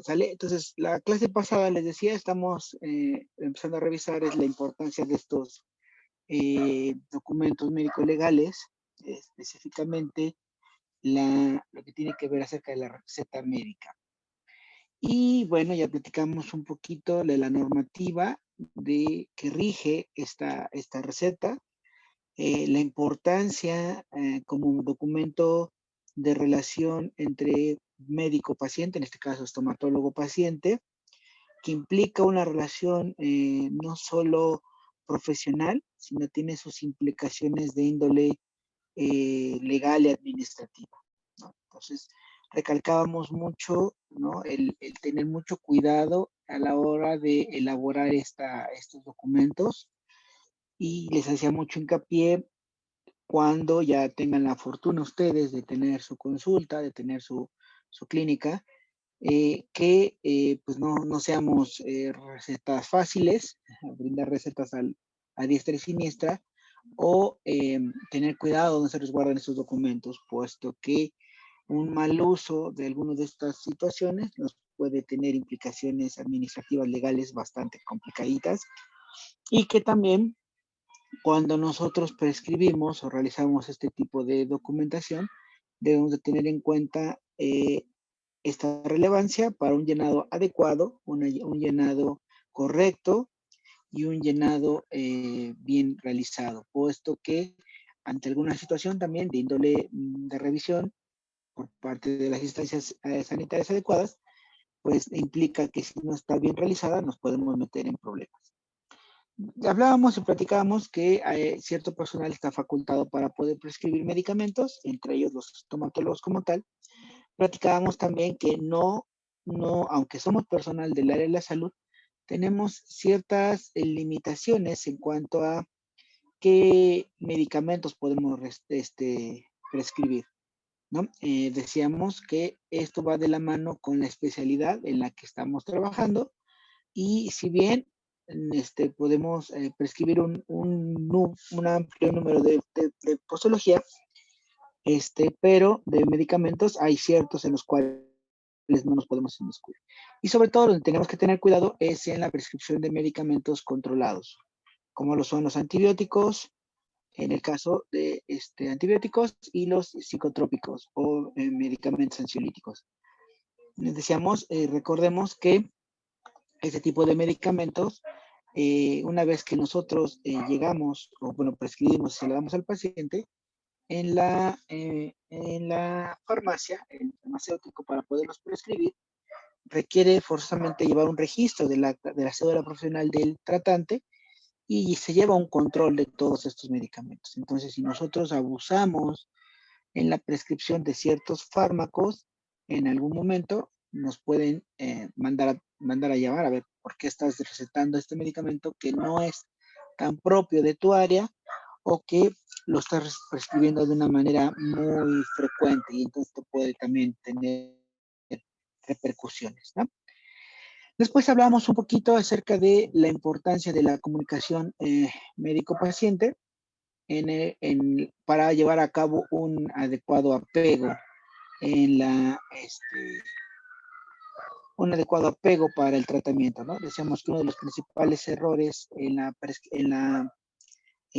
¿Sale? Entonces, la clase pasada les decía, estamos empezando a revisar es la importancia de estos documentos médico-legales, específicamente lo que tiene que ver acerca de la receta médica. Y bueno, ya platicamos un poquito de la normativa que rige esta receta, la importancia como documento de relación entre médico-paciente, en este caso estomatólogo-paciente, que implica una relación no solo profesional, sino tiene sus implicaciones de índole legal y administrativa, ¿no? Entonces, recalcábamos mucho, ¿no? El tener mucho cuidado a la hora de elaborar estos documentos, y les hacía mucho hincapié cuando ya tengan la fortuna ustedes de tener su consulta, de tener su clínica, que pues no seamos recetas fáciles, brindar recetas a diestra y siniestra, o tener cuidado donde se resguardan estos documentos, puesto que un mal uso de alguna de estas situaciones nos puede tener implicaciones administrativas legales bastante complicaditas, y que también cuando nosotros prescribimos o realizamos este tipo de documentación, debemos de tener en cuenta esta relevancia para un llenado adecuado, un llenado correcto y un llenado bien realizado, puesto que ante alguna situación también de índole de revisión por parte de las instancias sanitarias adecuadas, pues implica que si no está bien realizada nos podemos meter en problemas. Hablábamos y platicábamos que cierto personal está facultado para poder prescribir medicamentos, entre ellos los estomatólogos como tal. Platicábamos también que aunque somos personal del área de la salud, tenemos ciertas limitaciones en cuanto a qué medicamentos podemos prescribir, ¿no? Decíamos que esto va de la mano con la especialidad en la que estamos trabajando, y si bien podemos prescribir un amplio número de posología, pero de medicamentos hay ciertos en los cuales no nos podemos inmiscuir. Y sobre todo, donde tenemos que tener cuidado es en la prescripción de medicamentos controlados, como lo son los antibióticos, en el caso de antibióticos, y los psicotrópicos o medicamentos ansiolíticos. Les decíamos, recordemos que este tipo de medicamentos, una vez que nosotros llegamos, o bueno, prescribimos y se le damos al paciente, en la farmacia, el farmacéutico, para poderlos prescribir, requiere forzosamente llevar un registro de la cédula profesional del tratante, y se lleva un control de todos estos medicamentos. Entonces, si nosotros abusamos en la prescripción de ciertos fármacos, en algún momento nos pueden mandar a llamar a ver por qué estás recetando este medicamento que no es tan propio de tu área, o que lo estás prescribiendo de una manera muy frecuente, y entonces esto puede también tener repercusiones, ¿no? Después hablamos un poquito acerca de la importancia de la comunicación médico-paciente para llevar a cabo un adecuado apego en un adecuado apego para el tratamiento, ¿no? Decíamos que uno de los principales errores en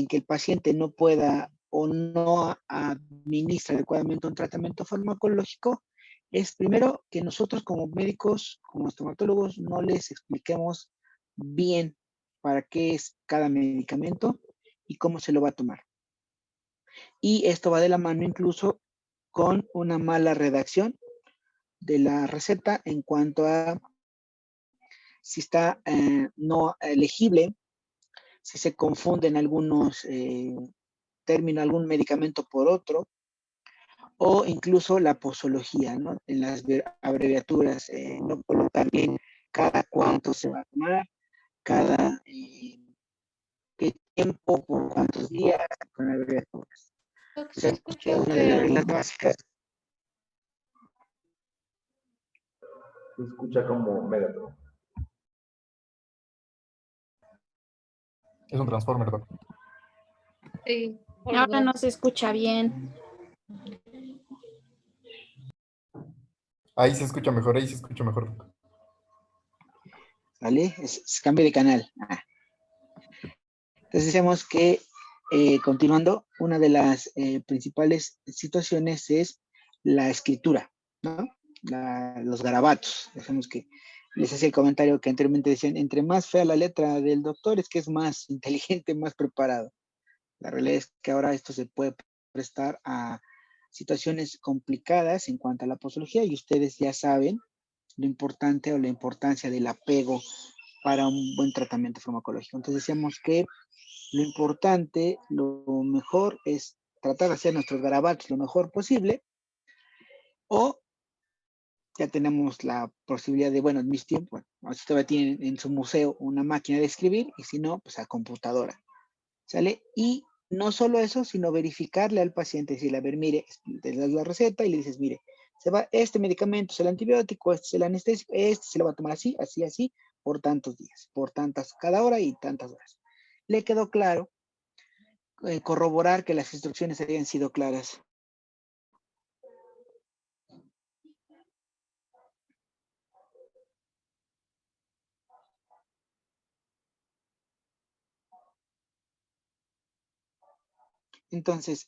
que el paciente no pueda o no administra adecuadamente un tratamiento farmacológico es, primero, que nosotros como médicos, como estomatólogos, no les expliquemos bien para qué es cada medicamento y cómo se lo va a tomar. Y esto va de la mano incluso con una mala redacción de la receta en cuanto a si está no legible, si se confunden algunos términos, algún medicamento por otro, o incluso la posología, ¿no? En las abreviaturas, no colocar bien cada cuánto se va a tomar, cada qué tiempo, por cuántos días, con abreviaturas. Se escucha una de las reglas básicas. Se escucha como Megatron. Es un Transformer, ¿verdad? Sí, ahora no se escucha bien. Ahí se escucha mejor, ahí se escucha mejor. ¿vale? Es cambio de canal. Entonces decíamos que, continuando, una de las principales situaciones es la escritura, ¿no? Los garabatos. Decíamos que les hacía el comentario que anteriormente decían, entre más fea la letra del doctor es que es más inteligente, más preparado. La realidad es que ahora esto se puede prestar a situaciones complicadas en cuanto a la posología y ustedes ya saben lo importante o la importancia del apego para un buen tratamiento farmacológico. Entonces decíamos que lo importante, lo mejor es tratar de hacer nuestros garabatos lo mejor posible, o ya tenemos la posibilidad de, bueno, en mis tiempos, bueno, si todavía tienen en su museo una máquina de escribir, y si no, pues a computadora, ¿sale? Y no solo eso, sino verificarle al paciente, decirle, a ver, mire, te das la receta y le dices, mire, se va, este medicamento es el antibiótico, este es el anestésico, este se lo va a tomar así, así, así, por tantos días, por tantas, cada hora y tantas horas. ¿Le quedó claro? Corroborar que las instrucciones hayan sido claras. Entonces,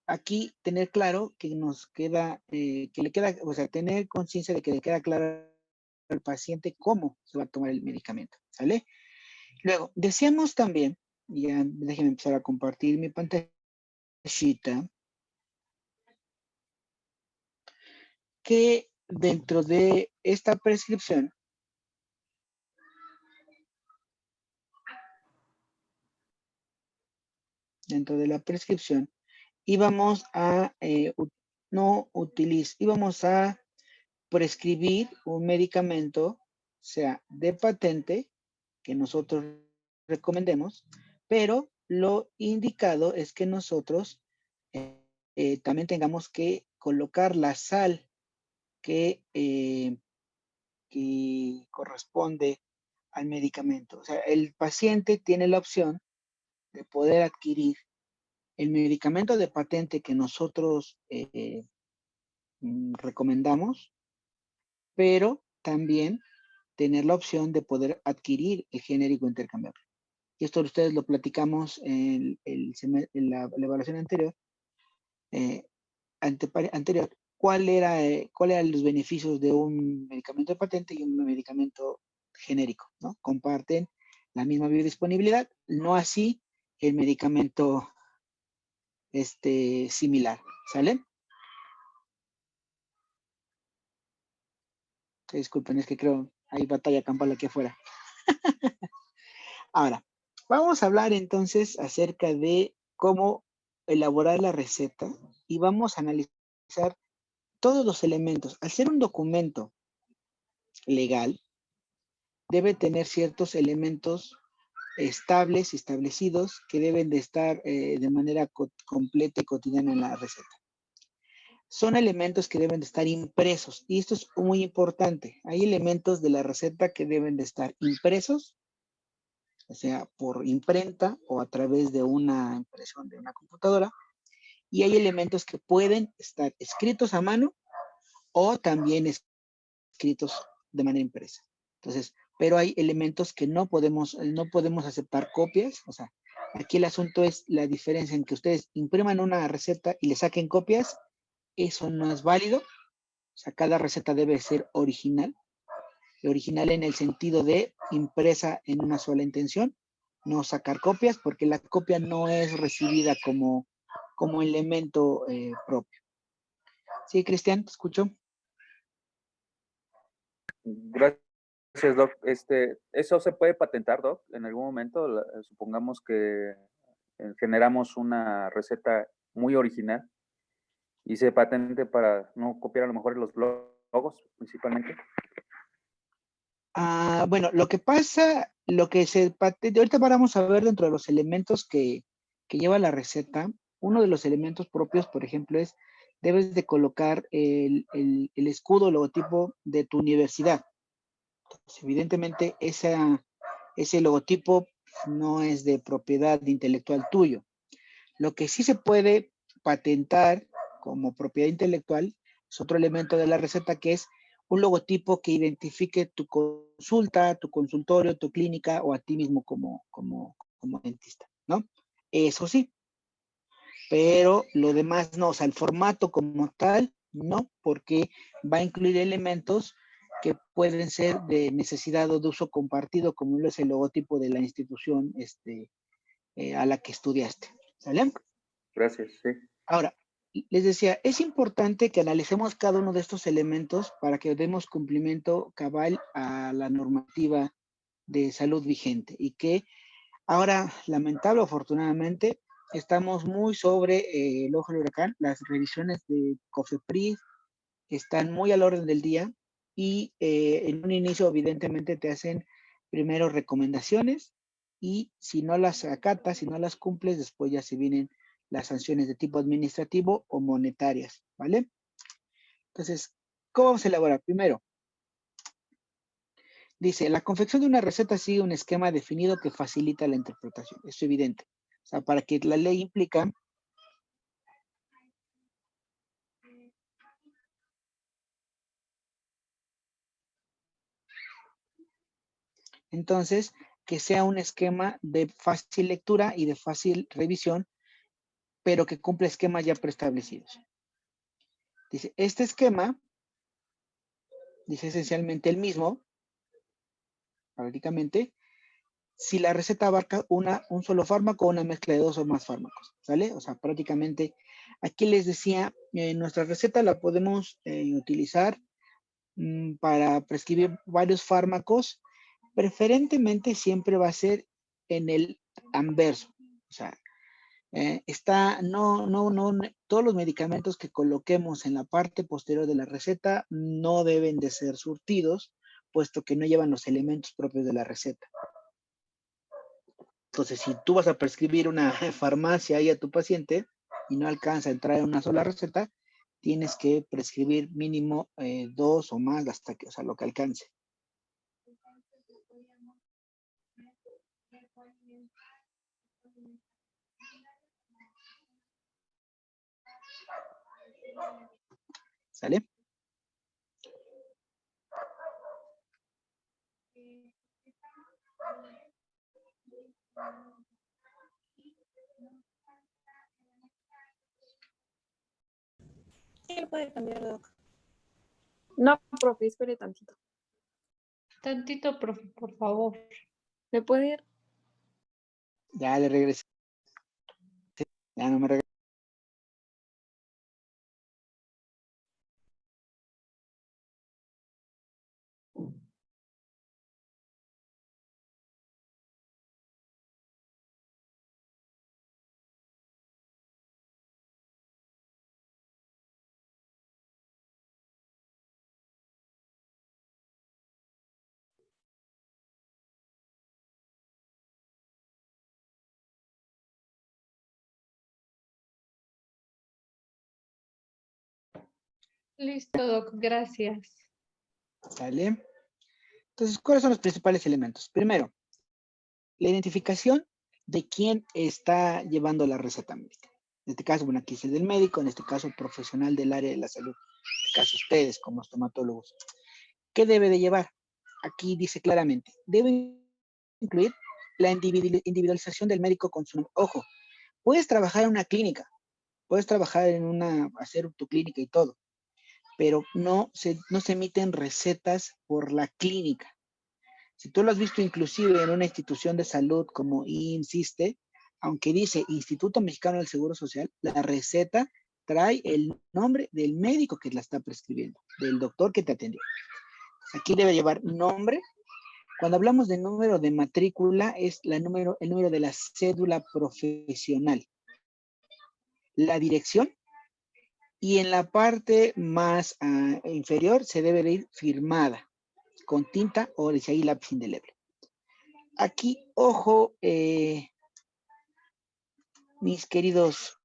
aquí tener claro que nos queda, que le queda, o sea, tener conciencia de que le queda claro al paciente cómo se va a tomar el medicamento, ¿sale? Luego, decíamos también, ya déjenme empezar a compartir mi pantallita, que dentro de esta prescripción, íbamos a, íbamos a prescribir un medicamento, sea de patente, que nosotros recomendemos, pero lo indicado es que nosotros también tengamos que colocar la sal que corresponde al medicamento. O sea, el paciente tiene la opción de poder adquirir el medicamento de patente que nosotros recomendamos, pero también tener la opción de poder adquirir el genérico intercambiable. Y esto ustedes lo platicamos en la evaluación anterior. Anterior, cuál eran los beneficios de un medicamento de patente y un medicamento genérico, ¿no? Comparten la misma biodisponibilidad, no así el medicamento similar, ¿sale? Disculpen, es que creo hay batalla campal aquí afuera. Ahora, vamos a hablar entonces acerca de cómo elaborar la receta y vamos a analizar todos los elementos. Al ser un documento legal, debe tener ciertos elementos estables, establecidos, que deben de estar de manera completa y cotidiana en la receta. Son elementos que deben de estar impresos, y esto es muy importante. Hay elementos de la receta que deben de estar impresos, o sea, por imprenta o a través de una impresión de una computadora, y hay elementos que pueden estar escritos a mano o también escritos de manera impresa. Entonces, pero hay elementos que no podemos aceptar copias. O sea, aquí el asunto es la diferencia en que ustedes impriman una receta y le saquen copias. Eso no es válido. O sea, cada receta debe ser original. Original en el sentido de impresa en una sola intención. No sacar copias, porque la copia no es recibida como elemento propio. Sí, Cristian, te escucho. Gracias, Doc. ¿Eso se puede patentar, Doc? En algún momento, supongamos que generamos una receta muy original y se patente para no copiar a lo mejor los logos, principalmente. Bueno, lo que pasa, ahorita vamos a ver dentro de los elementos que lleva la receta. Uno de los elementos propios, por ejemplo, es debes de colocar el escudo, el logotipo de tu universidad. Entonces, evidentemente, ese logotipo no es de propiedad intelectual tuyo. Lo que sí se puede patentar como propiedad intelectual es otro elemento de la receta, que es un logotipo que identifique tu consulta, tu consultorio, tu clínica o a ti mismo como dentista, ¿no? Eso sí, pero lo demás no, o sea, el formato como tal, no, porque va a incluir elementos que pueden ser de necesidad o de uso compartido, como lo es el logotipo de la institución a la que estudiaste, ¿sale? Gracias, sí. Ahora, les decía, es importante que analicemos cada uno de estos elementos para que demos cumplimiento cabal a la normativa de salud vigente y que ahora, lamentable o afortunadamente, estamos muy sobre el ojo del huracán. Las revisiones de COFEPRIS están muy al orden del día y en un inicio evidentemente te hacen primero recomendaciones y si no las acatas, si no las cumples, después ya se vienen las sanciones de tipo administrativo o monetarias, ¿vale? Entonces, ¿cómo vamos a elaborar? Primero, dice, la confección de una receta sigue un esquema definido que facilita la interpretación. Es evidente. O sea, para que la ley implica entonces que sea un esquema de fácil lectura y de fácil revisión, pero que cumpla esquemas ya preestablecidos. Dice, este esquema, dice esencialmente el mismo, prácticamente, si la receta abarca un solo fármaco o una mezcla de dos o más fármacos, ¿sale? O sea, prácticamente, aquí les decía, nuestra receta la podemos utilizar para prescribir varios fármacos, preferentemente siempre va a ser en el anverso, o sea, todos los medicamentos que coloquemos en la parte posterior de la receta no deben de ser surtidos, puesto que no llevan los elementos propios de la receta. Entonces, si tú vas a prescribir una farmacia ahí a tu paciente y no alcanza a entrar en una sola receta, tienes que prescribir mínimo 2 o más hasta que, o sea, lo que alcance. ¿Sale? Sí, lo puede cambiar, Doc. No, profe, espere tantito. Tantito, por favor. ¿Me puede ir? Ya le regresé. Ya no me regresé. Listo, Doc, gracias. ¿Sale? Entonces, ¿cuáles son los principales elementos? Primero, la identificación de quién está llevando la receta médica. En este caso, bueno, aquí es el del médico, en este caso, profesional del área de la salud. En este caso, ustedes como estomatólogos. ¿Qué debe de llevar? Aquí dice claramente, debe incluir la individualización del médico con su nombre. Ojo, puedes trabajar en una clínica, puedes trabajar hacer tu clínica y todo, pero no se emiten recetas por la clínica. Si tú lo has visto inclusive en una institución de salud como INSISTE, aunque dice Instituto Mexicano del Seguro Social, la receta trae el nombre del médico que la está prescribiendo, del doctor que te atendió. Aquí debe llevar nombre. Cuando hablamos de número de matrícula, es el número de la cédula profesional, la dirección, y en la parte más inferior se debe de ir firmada con tinta o dice ahí lápiz indeleble. Aquí, ojo, mis queridos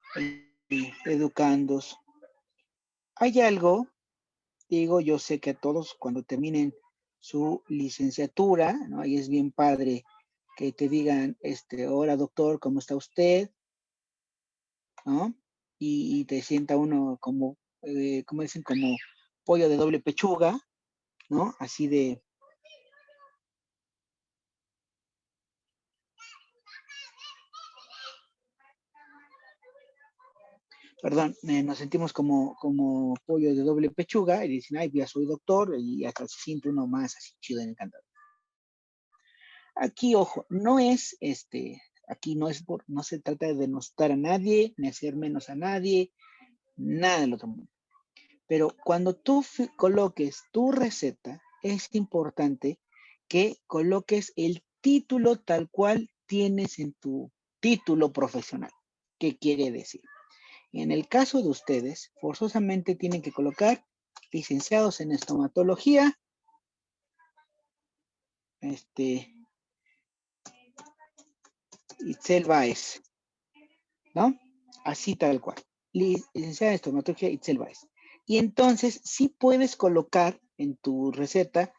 educandos, hay algo, digo, yo sé que a todos cuando terminen su licenciatura, ¿no? Ahí es bien padre que te digan, hola doctor, ¿cómo está usted? ¿No? Y te sienta uno como, como dicen, como pollo de doble pechuga, ¿no? Así de... Perdón, nos sentimos como pollo de doble pechuga y dicen, ay, ya soy doctor y hasta se siente uno más así chido, encantado. Aquí, ojo, no es aquí no se trata de denostar a nadie, ni hacer menos a nadie, nada del otro mundo. Pero cuando tú coloques tu receta, es importante que coloques el título tal cual tienes en tu título profesional. ¿Qué quiere decir? En el caso de ustedes, forzosamente tienen que colocar licenciados en estomatología, Itzel Baez, ¿no? Así tal cual. Licenciada en estomatología Itzel Baez. Y entonces sí puedes colocar en tu receta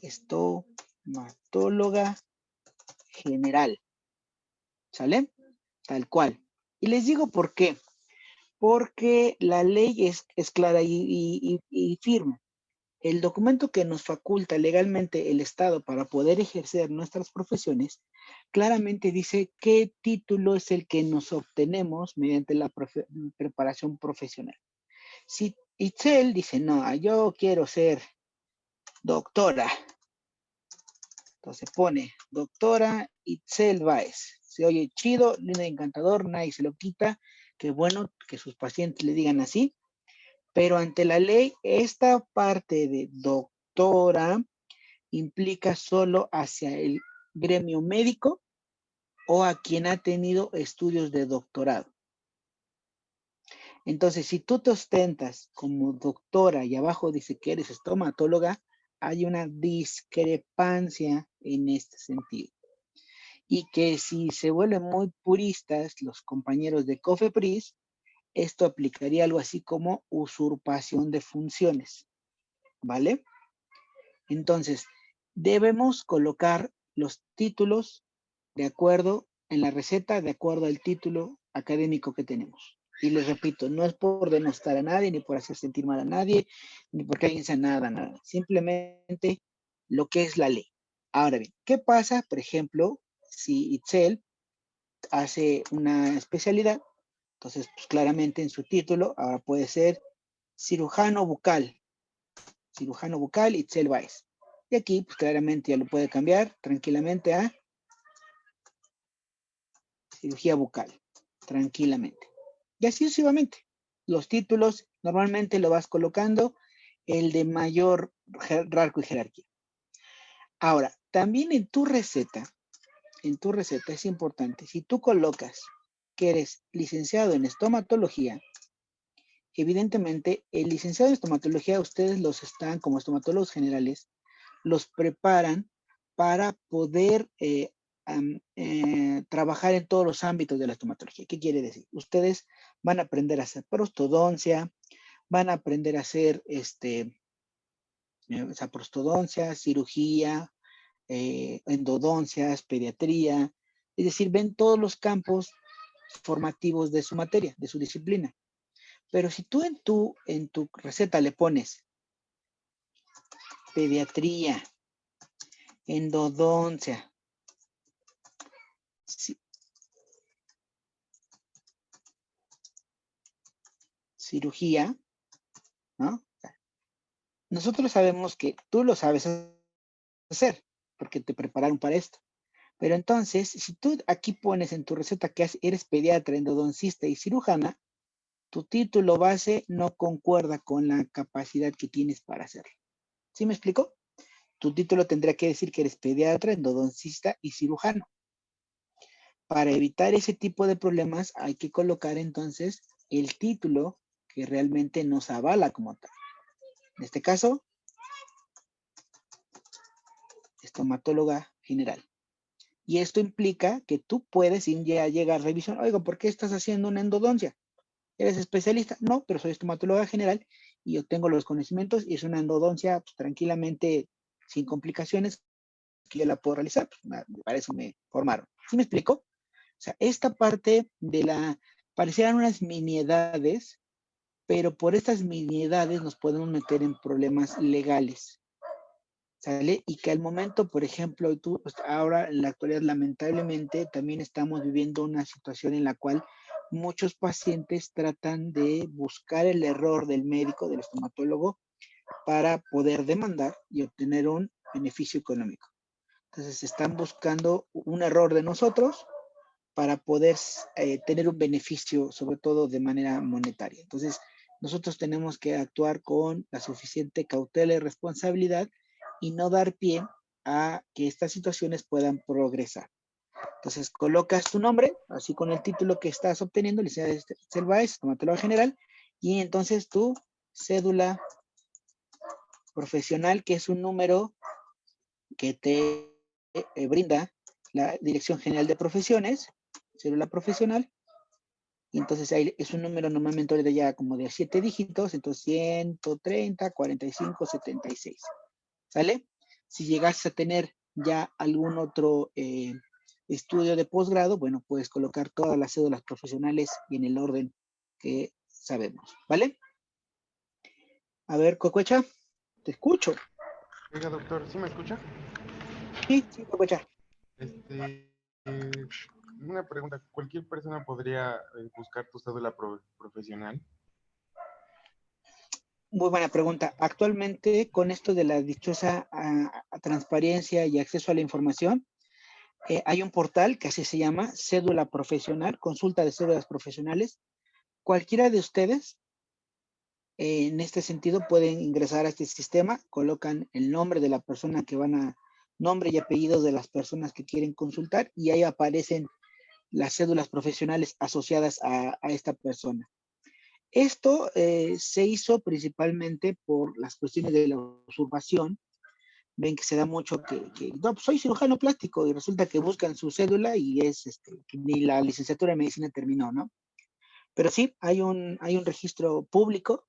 estomatóloga general. ¿Sale? Tal cual. Y les digo por qué. Porque la ley es clara y firme. El documento que nos faculta legalmente el Estado para poder ejercer nuestras profesiones, claramente dice qué título es el que nos obtenemos mediante la preparación profesional. Si Itzel dice, no, yo quiero ser doctora, entonces pone doctora Itzel Baez. Se oye chido, lindo, encantador, nadie se lo quita. Qué bueno que sus pacientes le digan así. Pero ante la ley, esta parte de doctora implica solo hacia el gremio médico o a quien ha tenido estudios de doctorado. Entonces, si tú te ostentas como doctora y abajo dice que eres estomatóloga, hay una discrepancia en este sentido. Y que si se vuelven muy puristas los compañeros de COFEPRIS, esto aplicaría algo así como usurpación de funciones, ¿vale? Entonces, debemos colocar los títulos de acuerdo en la receta, de acuerdo al título académico que tenemos. Y les repito, no es por denostar a nadie, ni por hacer sentir mal a nadie, ni porque alguien sea nada. Simplemente lo que es la ley. Ahora bien, ¿qué pasa, por ejemplo, si Itzel hace una especialidad? Entonces, pues claramente en su título ahora puede ser cirujano bucal Itzel Baez. Y aquí, pues claramente ya lo puede cambiar tranquilamente a cirugía bucal, tranquilamente. Y así sucesivamente. Los títulos normalmente lo vas colocando el de mayor rango y jerarquía. Ahora, también en tu receta es importante, si tú colocas que eres licenciado en estomatología, evidentemente el licenciado en estomatología, ustedes los están, como estomatólogos generales, los preparan para poder trabajar en todos los ámbitos de la estomatología. ¿Qué quiere decir? Ustedes van a aprender a hacer prostodoncia, van a aprender a hacer esa prostodoncia, cirugía, endodoncias, pediatría, es decir, ven todos los campos formativos de su materia, de su disciplina. Pero si tú en tu receta le pones pediatría, endodoncia, cirugía, ¿no? Nosotros sabemos que tú lo sabes hacer, porque te prepararon para esto. Pero entonces, si tú aquí pones en tu receta que eres pediatra, endodoncista y cirujana, tu título base no concuerda con la capacidad que tienes para hacerlo. ¿Sí me explico? Tu título tendría que decir que eres pediatra, endodoncista y cirujano. Para evitar ese tipo de problemas hay que colocar entonces el título que realmente nos avala como tal. En este caso, estomatóloga general. Y esto implica que tú puedes ya llegar a revisión. Oiga, ¿por qué estás haciendo una endodoncia? ¿Eres especialista? No, pero soy estomatóloga general y yo tengo los conocimientos y es una endodoncia pues, tranquilamente sin complicaciones que yo la puedo realizar. Pues, para eso me formaron. ¿Sí me explico? O sea, esta parte de parecieran unas miniedades, pero por estas miniedades nos podemos meter en problemas legales, ¿sale? Y que al momento, por ejemplo, tú, pues, ahora en la actualidad, lamentablemente, también estamos viviendo una situación en la cual muchos pacientes tratan de buscar el error del médico, del estomatólogo, para poder demandar y obtener un beneficio económico. Entonces, están buscando un error de nosotros para poder tener un beneficio, sobre todo de manera monetaria. Entonces, nosotros tenemos que actuar con la suficiente cautela y responsabilidad y no dar pie a que estas situaciones puedan progresar. Entonces, colocas tu nombre, así con el título que estás obteniendo, licenciada Itzel Báez, estomatóloga general, y entonces tu cédula profesional, que es un número que te brinda la Dirección General de Profesiones, cédula profesional, y entonces ahí es un número normalmente ahorita ya como de 7 dígitos, entonces 130, 45, 76, ¿sale? Si llegas a tener ya algún otro estudio de posgrado, bueno, puedes colocar todas las cédulas profesionales y en el orden que sabemos, ¿vale? A ver, Cococha, te escucho. Oiga, doctor, ¿sí me escucha? Sí, Cococha. Una pregunta, ¿cualquier persona podría buscar tu cédula profesional? Muy buena pregunta. Actualmente, con esto de la dichosa transparencia y acceso a la información, hay un portal que así se llama, Cédula Profesional, consulta de cédulas profesionales. Cualquiera de ustedes, en este sentido, pueden ingresar a este sistema, colocan el nombre de la persona que van a, nombre y apellido de las personas que quieren consultar, y ahí aparecen las cédulas profesionales asociadas a esta persona. Esto se hizo principalmente por las cuestiones de la usurpación. Ven que se da mucho que no, pues soy cirujano plástico y resulta que buscan su cédula y es que ni la licenciatura de medicina terminó, ¿no? Pero sí, hay un registro público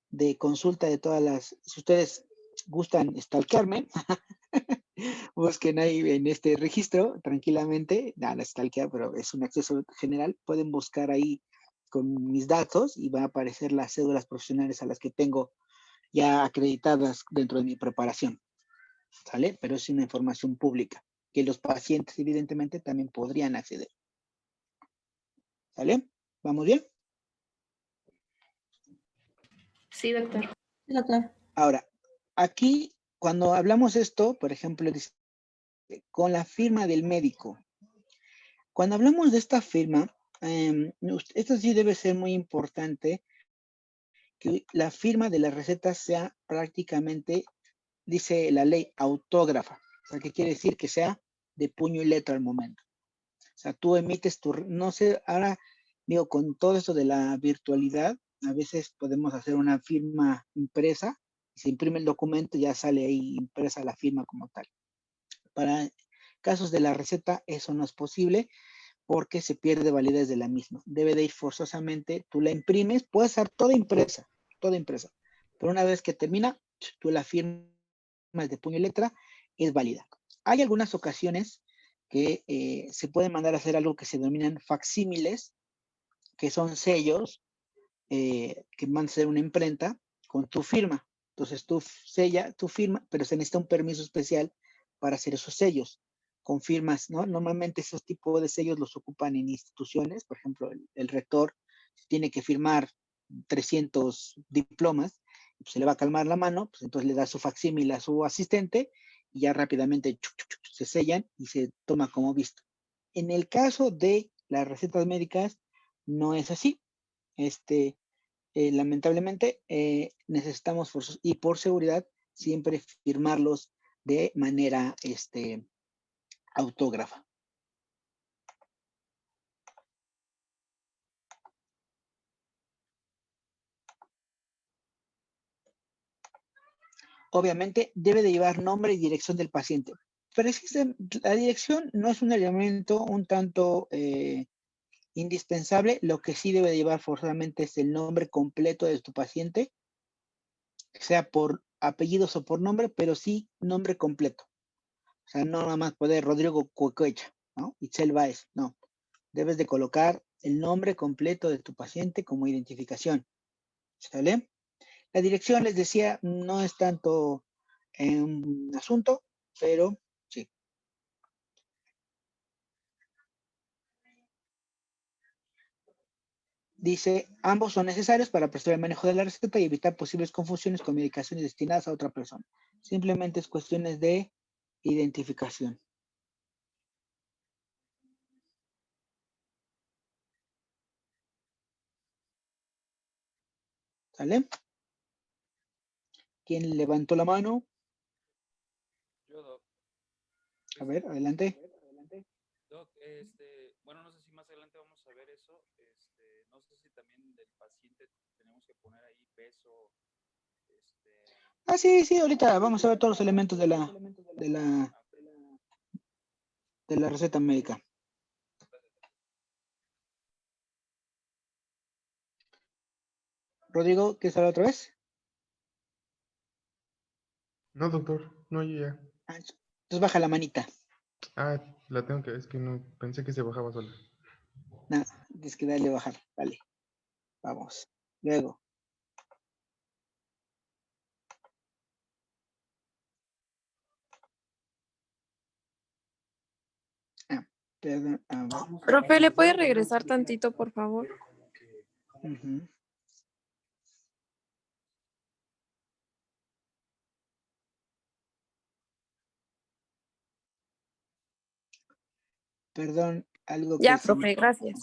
de consulta de todas las, si ustedes gustan stalkearme, busquen ahí en este registro tranquilamente, nada, stalkear, pero es un acceso general, pueden buscar ahí con mis datos y va a aparecer las cédulas profesionales a las que tengo ya acreditadas dentro de mi preparación, ¿sale? Pero es una información pública que los pacientes evidentemente también podrían acceder, ¿sale? ¿Vamos bien? Sí, doctor. Ahora, aquí cuando hablamos esto, por ejemplo, con la firma del médico, cuando hablamos de esta firma, esto sí debe ser muy importante, que la firma de la receta sea prácticamente, dice la ley, autógrafa. O sea, ¿qué quiere decir? Que sea de puño y letra al momento. O sea, tú emites tu, no sé, ahora digo, con todo esto de la virtualidad, a veces podemos hacer una firma impresa, y se imprime el documento y ya sale ahí impresa la firma como tal. Para casos de la receta, eso no es posible porque se pierde validez de la misma. Debe de ir forzosamente, tú la imprimes, puede ser toda impresa, pero una vez que termina, tú la firmas de puño y letra, es válida. Hay algunas ocasiones que se pueden mandar a hacer algo que se denominan facsímiles, que son sellos que mandan a hacer una imprenta con tu firma. Entonces tú sella, tu firma, pero se necesita un permiso especial para hacer esos sellos con firmas, ¿no? Normalmente esos tipos de sellos los ocupan en instituciones, por ejemplo, el rector tiene que firmar 300 diplomas, pues se le va a calmar la mano, pues entonces le da su facsímil a su asistente y ya rápidamente se sellan y se toma como visto. En el caso de las recetas médicas, no es así. Lamentablemente necesitamos y por seguridad siempre firmarlos de manera autógrafa. Obviamente debe de llevar nombre y dirección del paciente. Pero la dirección no es un elemento un tanto indispensable. Lo que sí debe de llevar forzosamente es el nombre completo de tu paciente, sea por apellidos o por nombre, pero sí nombre completo. O sea, no nada más poder Rodrigo Cuecoecha, ¿no? Itzel Báez, no. Debes de colocar el nombre completo de tu paciente como identificación. ¿Sale? La dirección, les decía, no es tanto un asunto, pero sí. Dice, ambos son necesarios para prestar el manejo de la receta y evitar posibles confusiones con medicaciones destinadas a otra persona. Simplemente es cuestiones de identificación. ¿Sale? ¿Quién levantó la mano? Yo, Doc. A ver, adelante. Doc, bueno, no sé si más adelante vamos a ver eso. No sé si también del paciente tenemos que poner ahí peso. Ah, sí, sí, ahorita vamos a ver todos los elementos de la receta médica. Rodrigo, ¿quieres hablar otra vez? No, doctor, no, yo ya. Ah, entonces baja la manita. Ah, la tengo que, es que no, pensé que se bajaba sola. No, tienes que darle bajar. Vale. Vamos. Luego. Ah, perdón. A ver. Profe, ¿le puede regresar tantito, por favor? Ujú. Perdón, algo que Ya, se me... profe, gracias.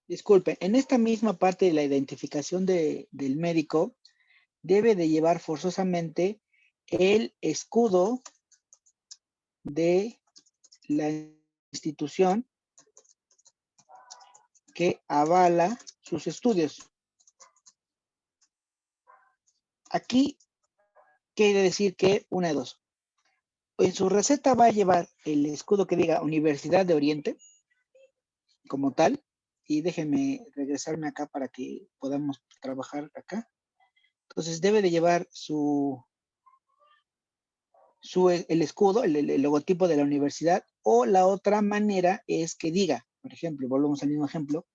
Disculpe, en esta misma parte de la identificación del médico, debe de llevar forzosamente el escudo de la institución que avala sus estudios. Aquí quiere decir que una de dos. En su receta va a llevar el escudo que diga Universidad de Oriente, como tal, y déjenme regresarme acá para que podamos trabajar acá. Entonces debe de llevar el escudo, el logotipo de la universidad, o la otra manera es que diga, por ejemplo, volvemos al mismo ejemplo,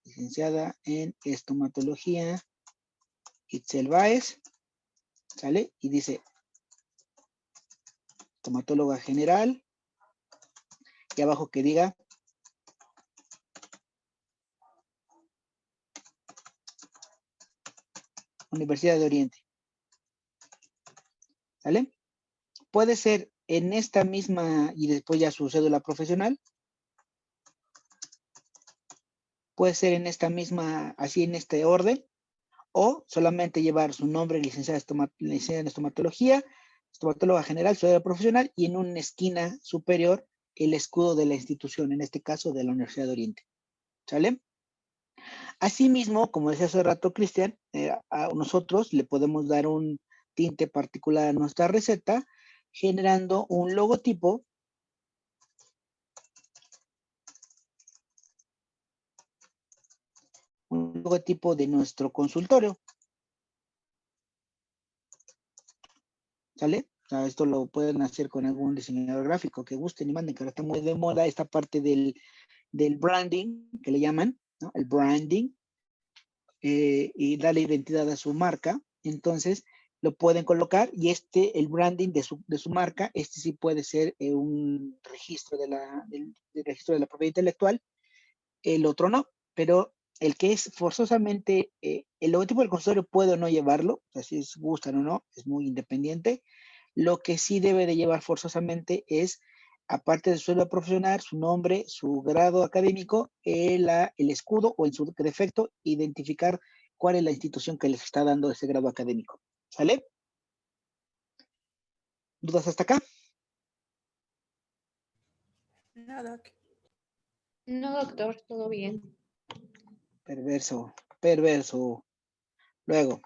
licenciada en estomatología, Itzel Báez, ¿sale? Y dice, estomatóloga general, y abajo que diga, Universidad de Oriente, ¿sale? Puede ser en esta misma, y después ya su cédula profesional, puede ser en esta misma, así en este orden, o solamente llevar su nombre, licenciada en estomatología, estomatóloga general, cédula profesional, y en una esquina superior el escudo de la institución, en este caso de la Universidad de Oriente, ¿sale? Asimismo, como decía hace rato Cristian, a nosotros le podemos dar un tinte particular a nuestra receta, generando un logotipo de nuestro consultorio, ¿sale? O sea, esto lo pueden hacer con algún diseñador gráfico que gusten y manden, que ahora está muy de moda esta parte del branding, que le llaman, ¿no? El branding, y darle identidad a su marca. Entonces, lo pueden colocar y el branding de su marca, sí puede ser un registro del registro de la propiedad intelectual, el otro no, pero el que es forzosamente, el logotipo del consultorio puede o no llevarlo, o sea, si gustan o no, es muy independiente. Lo que sí debe de llevar forzosamente es, aparte de su cédula profesional, su nombre, su grado académico, el escudo o en su defecto, identificar cuál es la institución que les está dando ese grado académico. ¿Sale? ¿Dudas hasta acá? No, doc. No, doctor, todo bien. Perverso, perverso. Luego,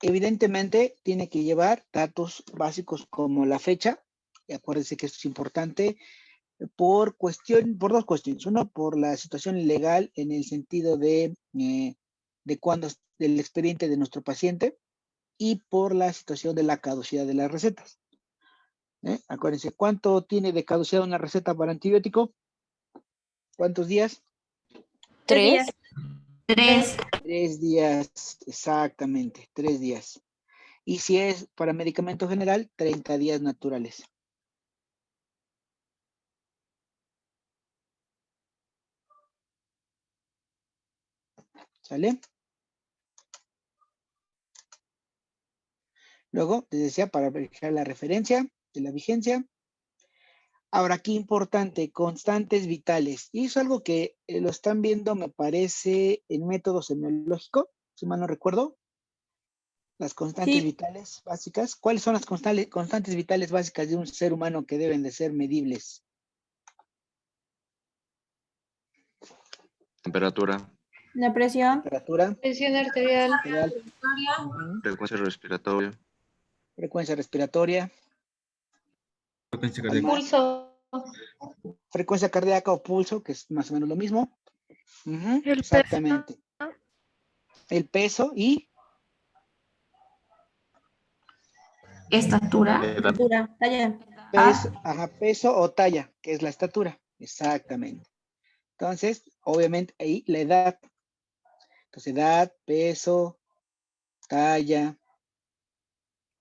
evidentemente tiene que llevar datos básicos como la fecha, y acuérdense que esto es importante, por dos cuestiones. Uno, por la situación legal en el sentido de cuándo del expediente de nuestro paciente, y por la situación de la caducidad de las recetas. Acuérdense, ¿cuánto tiene de caducidad una receta para antibiótico? ¿Cuántos días? 3. 3. 3 días, exactamente, 3 días. Y si es para medicamento general, 30 días naturales. ¿Sale? Luego, les decía, para verificar la referencia de la vigencia. Ahora, aquí importante, constantes vitales. Y eso es algo que lo están viendo, me parece, en método semiológico, si mal no recuerdo. Las constantes Sí. vitales básicas. ¿Cuáles son las constantes vitales básicas de un ser humano que deben de ser medibles? Temperatura, La presión. Temperatura, Presión arterial. arterial, ujú, frecuencia respiratoria, frecuencia respiratoria, Frecuencia ¿cuál cardíaca. más? Pulso. Frecuencia cardíaca o pulso, que es más o menos lo mismo. Ujú, El exactamente. El peso y Estatura. edad, altura, talla. peso, ajá, peso o talla, que es la estatura. Exactamente. Entonces, obviamente, ahí la edad. Entonces, edad, peso, talla,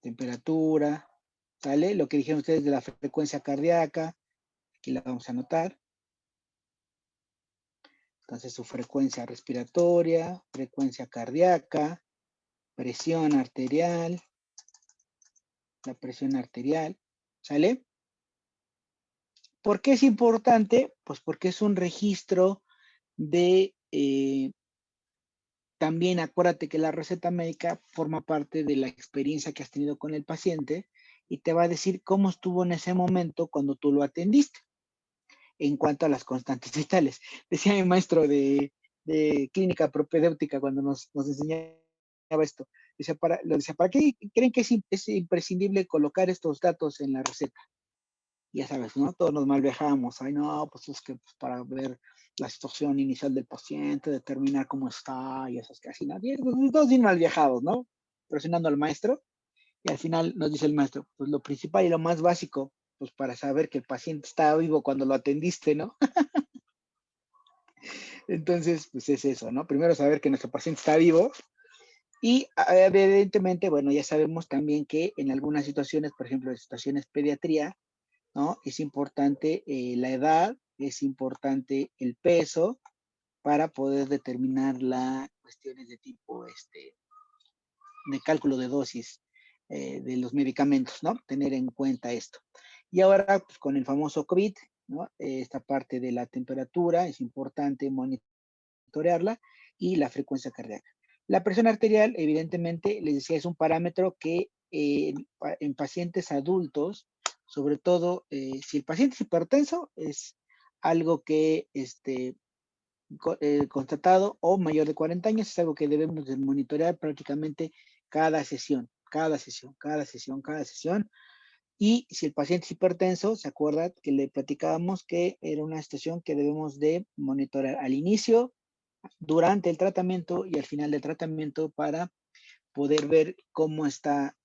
temperatura, ¿sale? Lo que dijeron ustedes de la frecuencia cardíaca, aquí la vamos a anotar. Entonces, su frecuencia respiratoria, frecuencia cardíaca, presión arterial, la presión arterial, ¿sale? ¿Por qué es importante? Pues porque es un registro de, también acuérdate que la receta médica forma parte de la experiencia que has tenido con el paciente y te va a decir cómo estuvo en ese momento cuando tú lo atendiste en cuanto a las constantes vitales. Decía mi maestro de clínica propedéutica cuando nos enseñaba esto. Decía, ¿para qué creen que es imprescindible colocar estos datos en la receta? Ya sabes, ¿no? Todos nos mal viajamos. Ay, no, pues es que pues, para ver la situación inicial del paciente, determinar cómo está y esas casi nadie. Todos bien mal viajados, ¿no? Presionando al maestro. Y al final nos dice el maestro, pues lo principal y lo más básico, pues para saber que el paciente está vivo cuando lo atendiste, ¿no? Entonces, pues es eso, ¿no? Primero saber que nuestro paciente está vivo y evidentemente, bueno, ya sabemos también que en algunas situaciones, por ejemplo, en situaciones pediatría, ¿no? Es importante la edad, es importante el peso para poder determinar las cuestiones de tipo, de cálculo de dosis de los medicamentos, ¿no? Tener en cuenta esto. Y ahora, pues con el famoso COVID, ¿no? Esta parte de la temperatura es importante monitorearla y la frecuencia cardíaca. La presión arterial, evidentemente, les decía, es un parámetro que en pacientes adultos, sobre todo si el paciente es hipertenso, es algo que constatado o mayor de 40 años, es algo que debemos de monitorear prácticamente cada sesión, cada sesión, cada sesión, cada sesión. Y si el paciente es hipertenso, se acuerda que le platicábamos que era una situación que debemos de monitorear al inicio, durante el tratamiento y al final del tratamiento para poder ver cómo está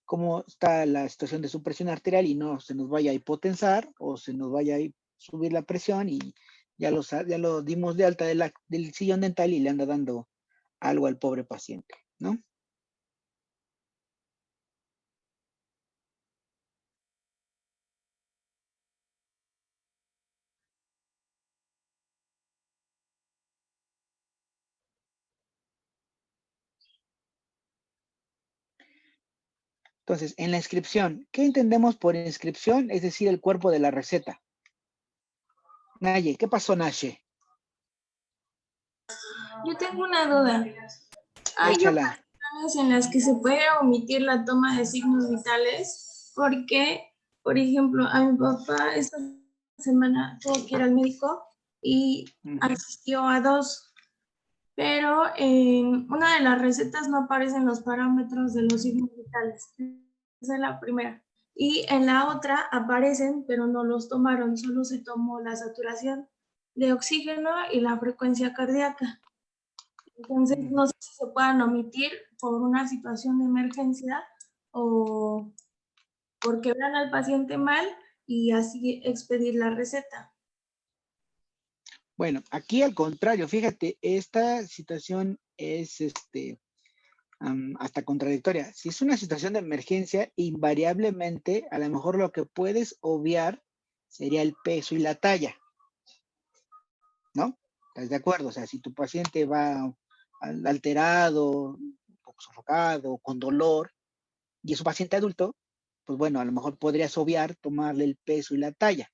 cómo está la situación de su presión arterial y no se nos vaya a hipotensar o se nos vaya a subir la presión y ya lo dimos de alta del sillón dental y le anda dando algo al pobre paciente, ¿no? Entonces, en la inscripción, ¿qué entendemos por inscripción? Es decir, el cuerpo de la receta. Naye, ¿qué pasó, Naye? Yo tengo una duda. Hay Échala. ocasiones en las que se puede omitir la toma de signos vitales porque, por ejemplo, a mi papá esta semana tuvo que ir al médico y asistió a 2, pero en una de las recetas no aparecen los parámetros de los signos vitales. Esa es la primera. Y en la otra aparecen, pero no los tomaron, solo se tomó la saturación de oxígeno y la frecuencia cardíaca. Entonces, no sé si se puedan omitir por una situación de emergencia o porque vean al paciente mal y así expedir la receta. Bueno, aquí al contrario, fíjate, esta situación es hasta contradictoria. Si es una situación de emergencia, invariablemente, a lo mejor lo que puedes obviar sería el peso y la talla, ¿no? ¿Estás de acuerdo? O sea, si tu paciente va alterado, un poco sofocado, con dolor, y es un paciente adulto, pues bueno, a lo mejor podrías obviar tomarle el peso y la talla,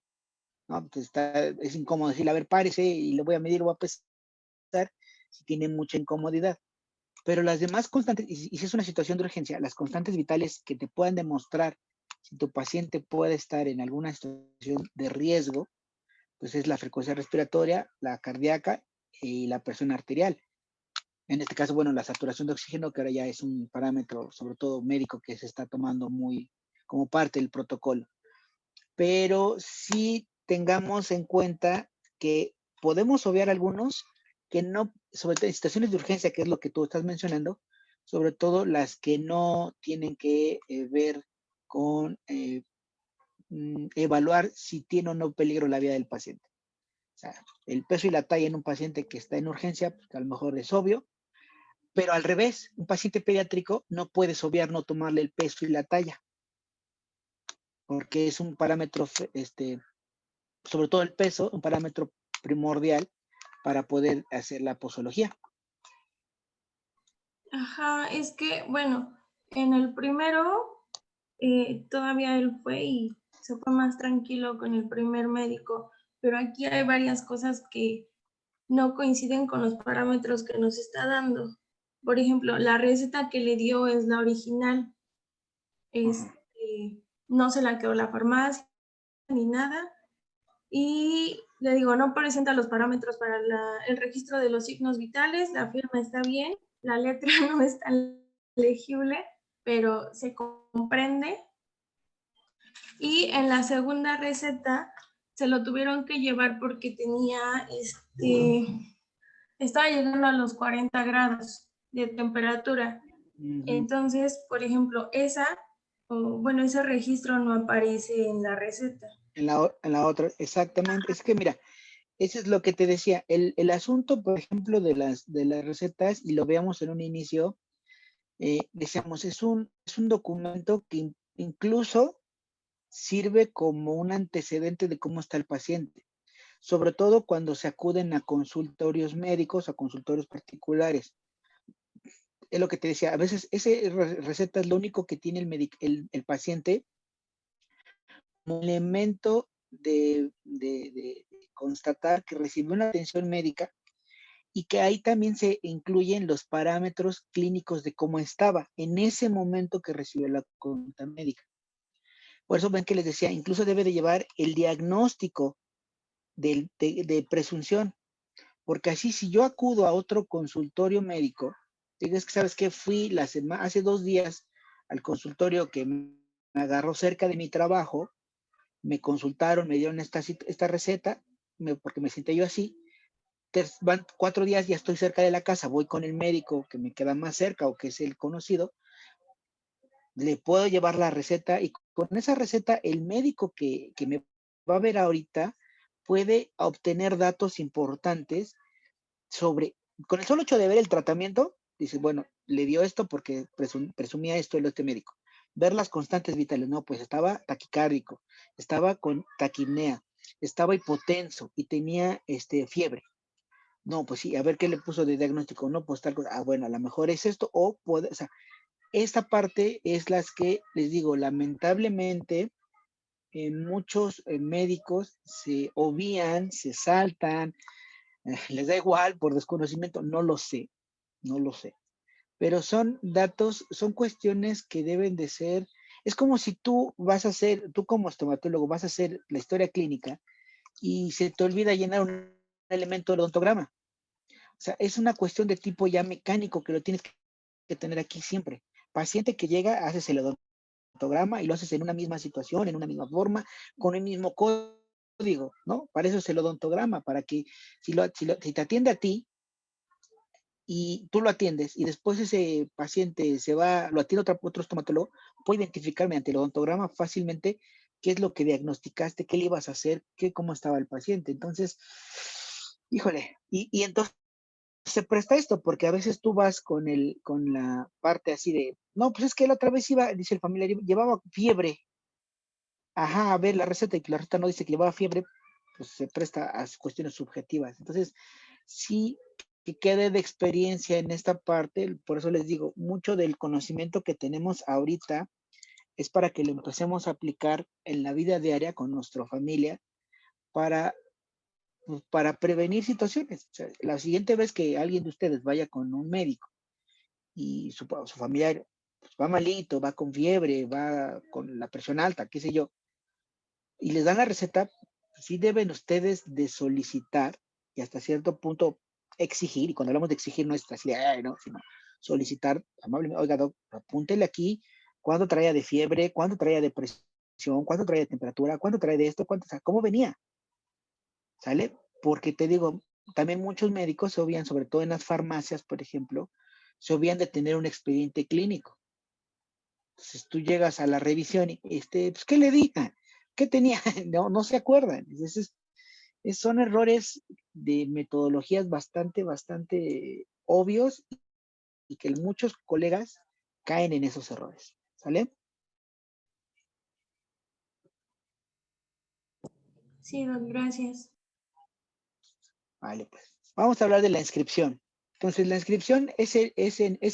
¿no? Pues es incómodo decirle, a ver, párese y le voy a medir, voy a pesar, si tiene mucha incomodidad. Pero las demás constantes, y si es una situación de urgencia, las constantes vitales que te puedan demostrar si tu paciente puede estar en alguna situación de riesgo, pues es la frecuencia respiratoria, la cardíaca y la presión arterial. En este caso, bueno, la saturación de oxígeno, que ahora ya es un parámetro, sobre todo médico, que se está tomando muy como parte del protocolo. Pero sí tengamos en cuenta que podemos obviar algunos que no, sobre todo en situaciones de urgencia, que es lo que tú estás mencionando, sobre todo las que no tienen que ver con evaluar si tiene o no peligro la vida del paciente. O sea, el peso y la talla en un paciente que está en urgencia, pues, a lo mejor es obvio, pero al revés, un paciente pediátrico no puedes obviar no tomarle el peso y la talla, porque es un parámetro, sobre todo el peso, un parámetro primordial para poder hacer la posología. Ajá, es que, bueno, en el primero todavía él fue y se fue más tranquilo con el primer médico, pero aquí hay varias cosas que no coinciden con los parámetros que nos está dando. Por ejemplo, la receta que le dio es la original. No se la quedó la farmacia ni nada. Y le digo, no presenta los parámetros para el registro de los signos vitales, la firma está bien, la letra no es tan legible, pero se comprende. Y en la segunda receta se lo tuvieron que llevar porque tenía, estaba llegando a los 40 grados de temperatura. Entonces, por ejemplo, ese registro no aparece en la receta. En la otra, exactamente. Es que mira, eso es lo que te decía. El asunto, por ejemplo, de las recetas, y lo veamos en un inicio, decíamos, es un documento que incluso sirve como un antecedente de cómo está el paciente, sobre todo cuando se acuden a consultorios médicos, a consultorios particulares. Es lo que te decía, a veces esa receta es lo único que tiene el paciente como elemento de constatar que recibió una atención médica y que ahí también se incluyen los parámetros clínicos de cómo estaba en ese momento que recibió la consulta médica. Por eso ven que les decía, incluso debe de llevar el diagnóstico de presunción, porque así si yo acudo a otro consultorio médico, digas que sabes que fui hace 2 días al consultorio que me agarró cerca de mi trabajo, me consultaron, me dieron esta receta, porque me senté yo así, van 4 días, ya estoy cerca de la casa, voy con el médico que me queda más cerca o que es el conocido, le puedo llevar la receta y con esa receta el médico que me va a ver ahorita puede obtener datos importantes sobre, con el solo hecho de ver el tratamiento, dice, bueno, le dio esto porque presumía esto el este médico. Ver las constantes vitales, no, pues estaba taquicárdico, estaba con taquipnea, estaba hipotenso y tenía fiebre. No, pues sí, a ver qué le puso de diagnóstico, no, pues tal cosa, bueno, a lo mejor es esto, o sea, esta parte es las que, les digo, lamentablemente, en muchos médicos se obvían, se saltan, les da igual por desconocimiento, no lo sé, pero son datos, son cuestiones que deben de ser, es como si tú como estomatólogo vas a hacer la historia clínica y se te olvida llenar un elemento del odontograma. O sea, es una cuestión de tipo ya mecánico que lo tienes que tener aquí siempre. Paciente que llega, haces el odontograma y lo haces en una misma situación, en una misma forma, con el mismo código, ¿no? Para eso es el odontograma, para que si te atiende a ti, y tú lo atiendes y después ese paciente se va, lo atiende otro estomatólogo, puede identificar mediante el odontograma fácilmente qué es lo que diagnosticaste, qué le ibas a hacer, cómo estaba el paciente. Entonces, híjole, y entonces se presta esto, porque a veces tú vas con la parte así de, no, pues es que la otra vez iba, dice el familiar, llevaba fiebre. Ajá, a ver la receta y que la receta no dice que llevaba fiebre, pues se presta a cuestiones subjetivas. Entonces, sí que quede de experiencia en esta parte, por eso les digo, mucho del conocimiento que tenemos ahorita es para que lo empecemos a aplicar en la vida diaria con nuestra familia para, pues, para prevenir situaciones. O sea, la siguiente vez que alguien de ustedes vaya con un médico y su familiar pues, va malito, va con fiebre, va con la presión alta, qué sé yo, y les dan la receta, sí deben ustedes de solicitar y hasta cierto punto exigir, y cuando hablamos de exigir no es así de, "Ay, no", sino solicitar amablemente, oiga, doc, apúntele aquí cuándo traía de fiebre, cuándo traía de presión, cuándo traía de temperatura, cuándo traía de esto, cuánto, o sea, cómo venía, ¿sale? Porque te digo, también muchos médicos se obvían, sobre todo en las farmacias, por ejemplo, se obvían de tener un expediente clínico. Entonces tú llegas a la revisión y, pues, ¿qué le di? ¿Qué tenía? No, no se acuerdan. Entonces, son errores de metodologías bastante obvios y que muchos colegas caen en esos errores. ¿Sale? Sí, doc, gracias. Vale, pues. Vamos a hablar de la inscripción. Entonces, la inscripción es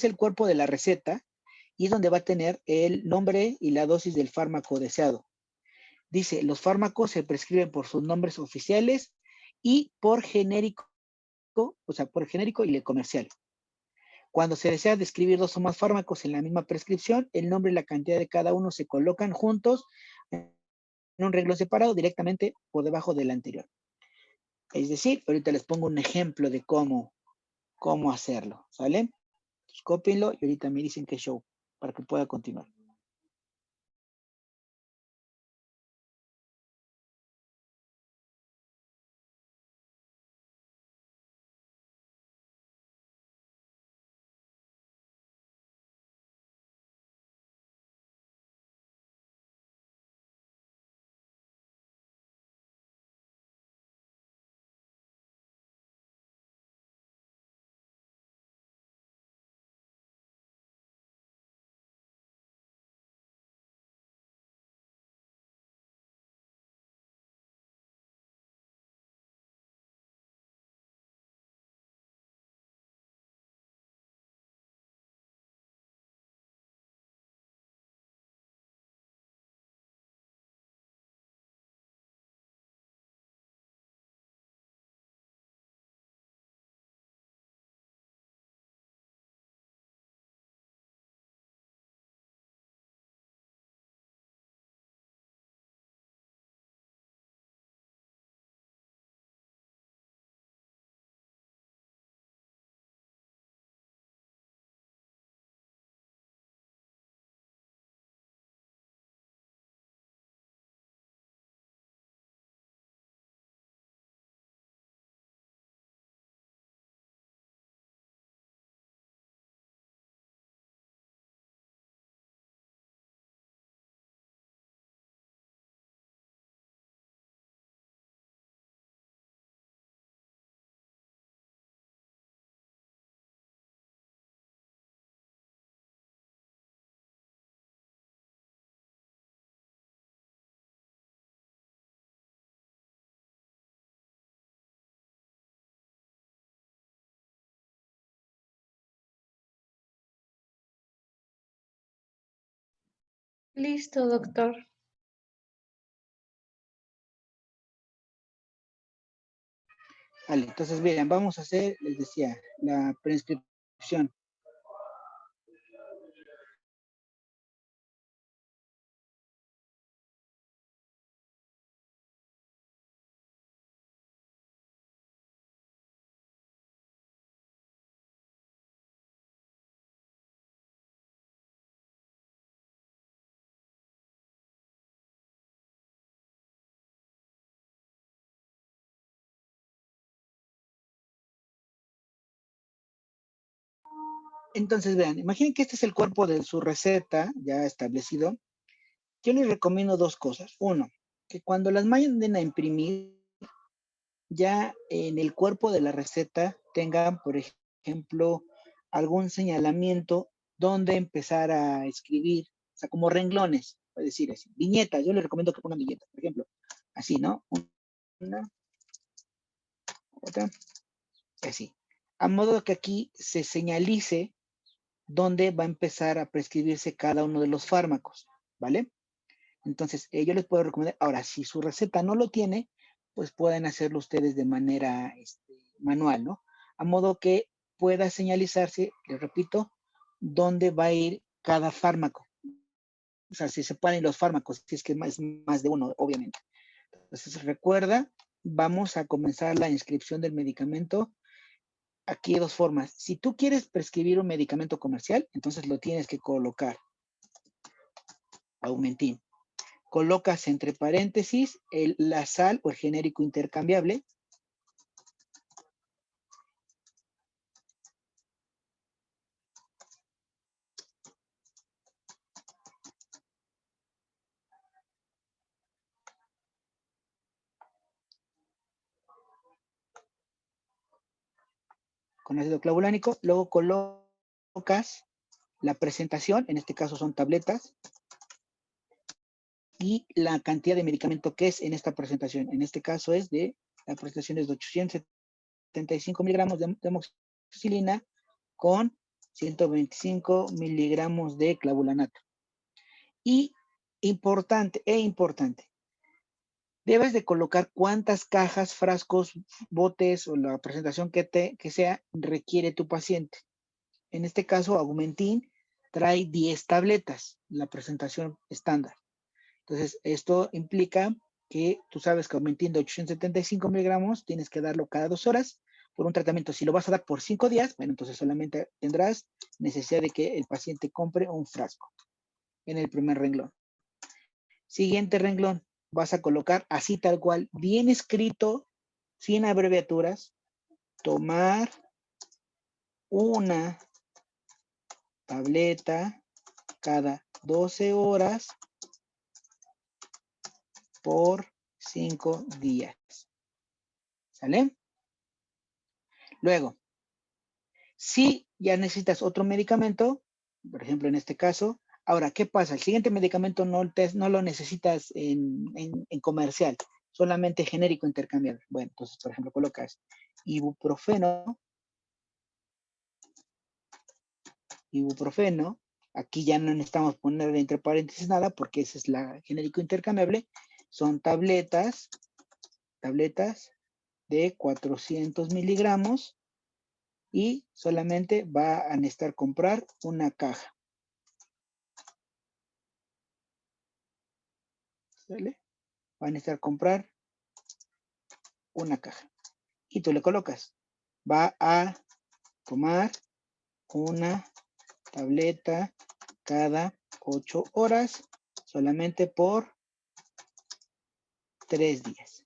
el cuerpo de la receta y es donde va a tener el nombre y la dosis del fármaco deseado. Dice, los fármacos se prescriben por sus nombres oficiales y por genérico, o sea, por genérico y el comercial. Cuando se desea describir dos o más fármacos en la misma prescripción, el nombre y la cantidad de cada uno se colocan juntos en un renglón separado directamente por debajo del anterior. Es decir, ahorita les pongo un ejemplo de cómo hacerlo, ¿sale? Entonces, cópienlo y ahorita me dicen qué show para que pueda continuar. Listo, doctor. Vale, entonces bien, vamos a hacer, les decía, la prescripción. Entonces, vean, imaginen que este es el cuerpo de su receta ya establecido. Yo les recomiendo dos cosas. Uno, que cuando las manden a imprimir, ya en el cuerpo de la receta tengan, por ejemplo, algún señalamiento donde empezar a escribir, o sea, como renglones, es decir, así, viñetas. Yo les recomiendo que pongan viñetas, por ejemplo, así, ¿no? Una, otra, así. A modo que aquí se señalice dónde va a empezar a prescribirse cada uno de los fármacos, ¿vale? Entonces, yo les puedo recomendar, ahora, si su receta no lo tiene, pues pueden hacerlo ustedes de manera manual, ¿no? A modo que pueda señalizarse, les repito, dónde va a ir cada fármaco. O sea, si se ponen los fármacos, si es que es más de uno, obviamente. Entonces, recuerda, vamos a comenzar la inscripción del medicamento. Aquí hay dos formas. Si tú quieres prescribir un medicamento comercial, entonces lo tienes que colocar. Aumentín. Colocas entre paréntesis la sal o el genérico intercambiable. Con ácido clavulánico. Luego colocas la presentación, en este caso son tabletas, y la cantidad de medicamento que es en esta presentación. En este caso la presentación es de 875 miligramos de amoxicilina con 125 miligramos de clavulanato. Y importante, debes de colocar cuántas cajas, frascos, botes o la presentación que sea requiere tu paciente. En este caso, Aumentin trae 10 tabletas, la presentación estándar. Entonces, esto implica que tú sabes que Aumentin de 875 miligramos tienes que darlo cada 2 horas por un tratamiento. Si lo vas a dar por 5 días, bueno, entonces solamente tendrás necesidad de que el paciente compre un frasco en el primer renglón. Siguiente renglón, vas a colocar así tal cual, bien escrito, sin abreviaturas, tomar una tableta cada 12 horas por 5 días. ¿Sale? Luego, si ya necesitas otro medicamento, por ejemplo en este caso, ahora, ¿qué pasa? El siguiente medicamento no lo necesitas en comercial, solamente genérico intercambiable. Bueno, entonces, por ejemplo, colocas ibuprofeno, aquí ya no necesitamos poner entre paréntesis nada porque ese es la genérico intercambiable, son tabletas de 400 miligramos y solamente va a necesitar comprar una caja. ¿Sale? Va a necesitar comprar una caja. Y tú le colocas, va a tomar una tableta cada 8 horas solamente por 3 días.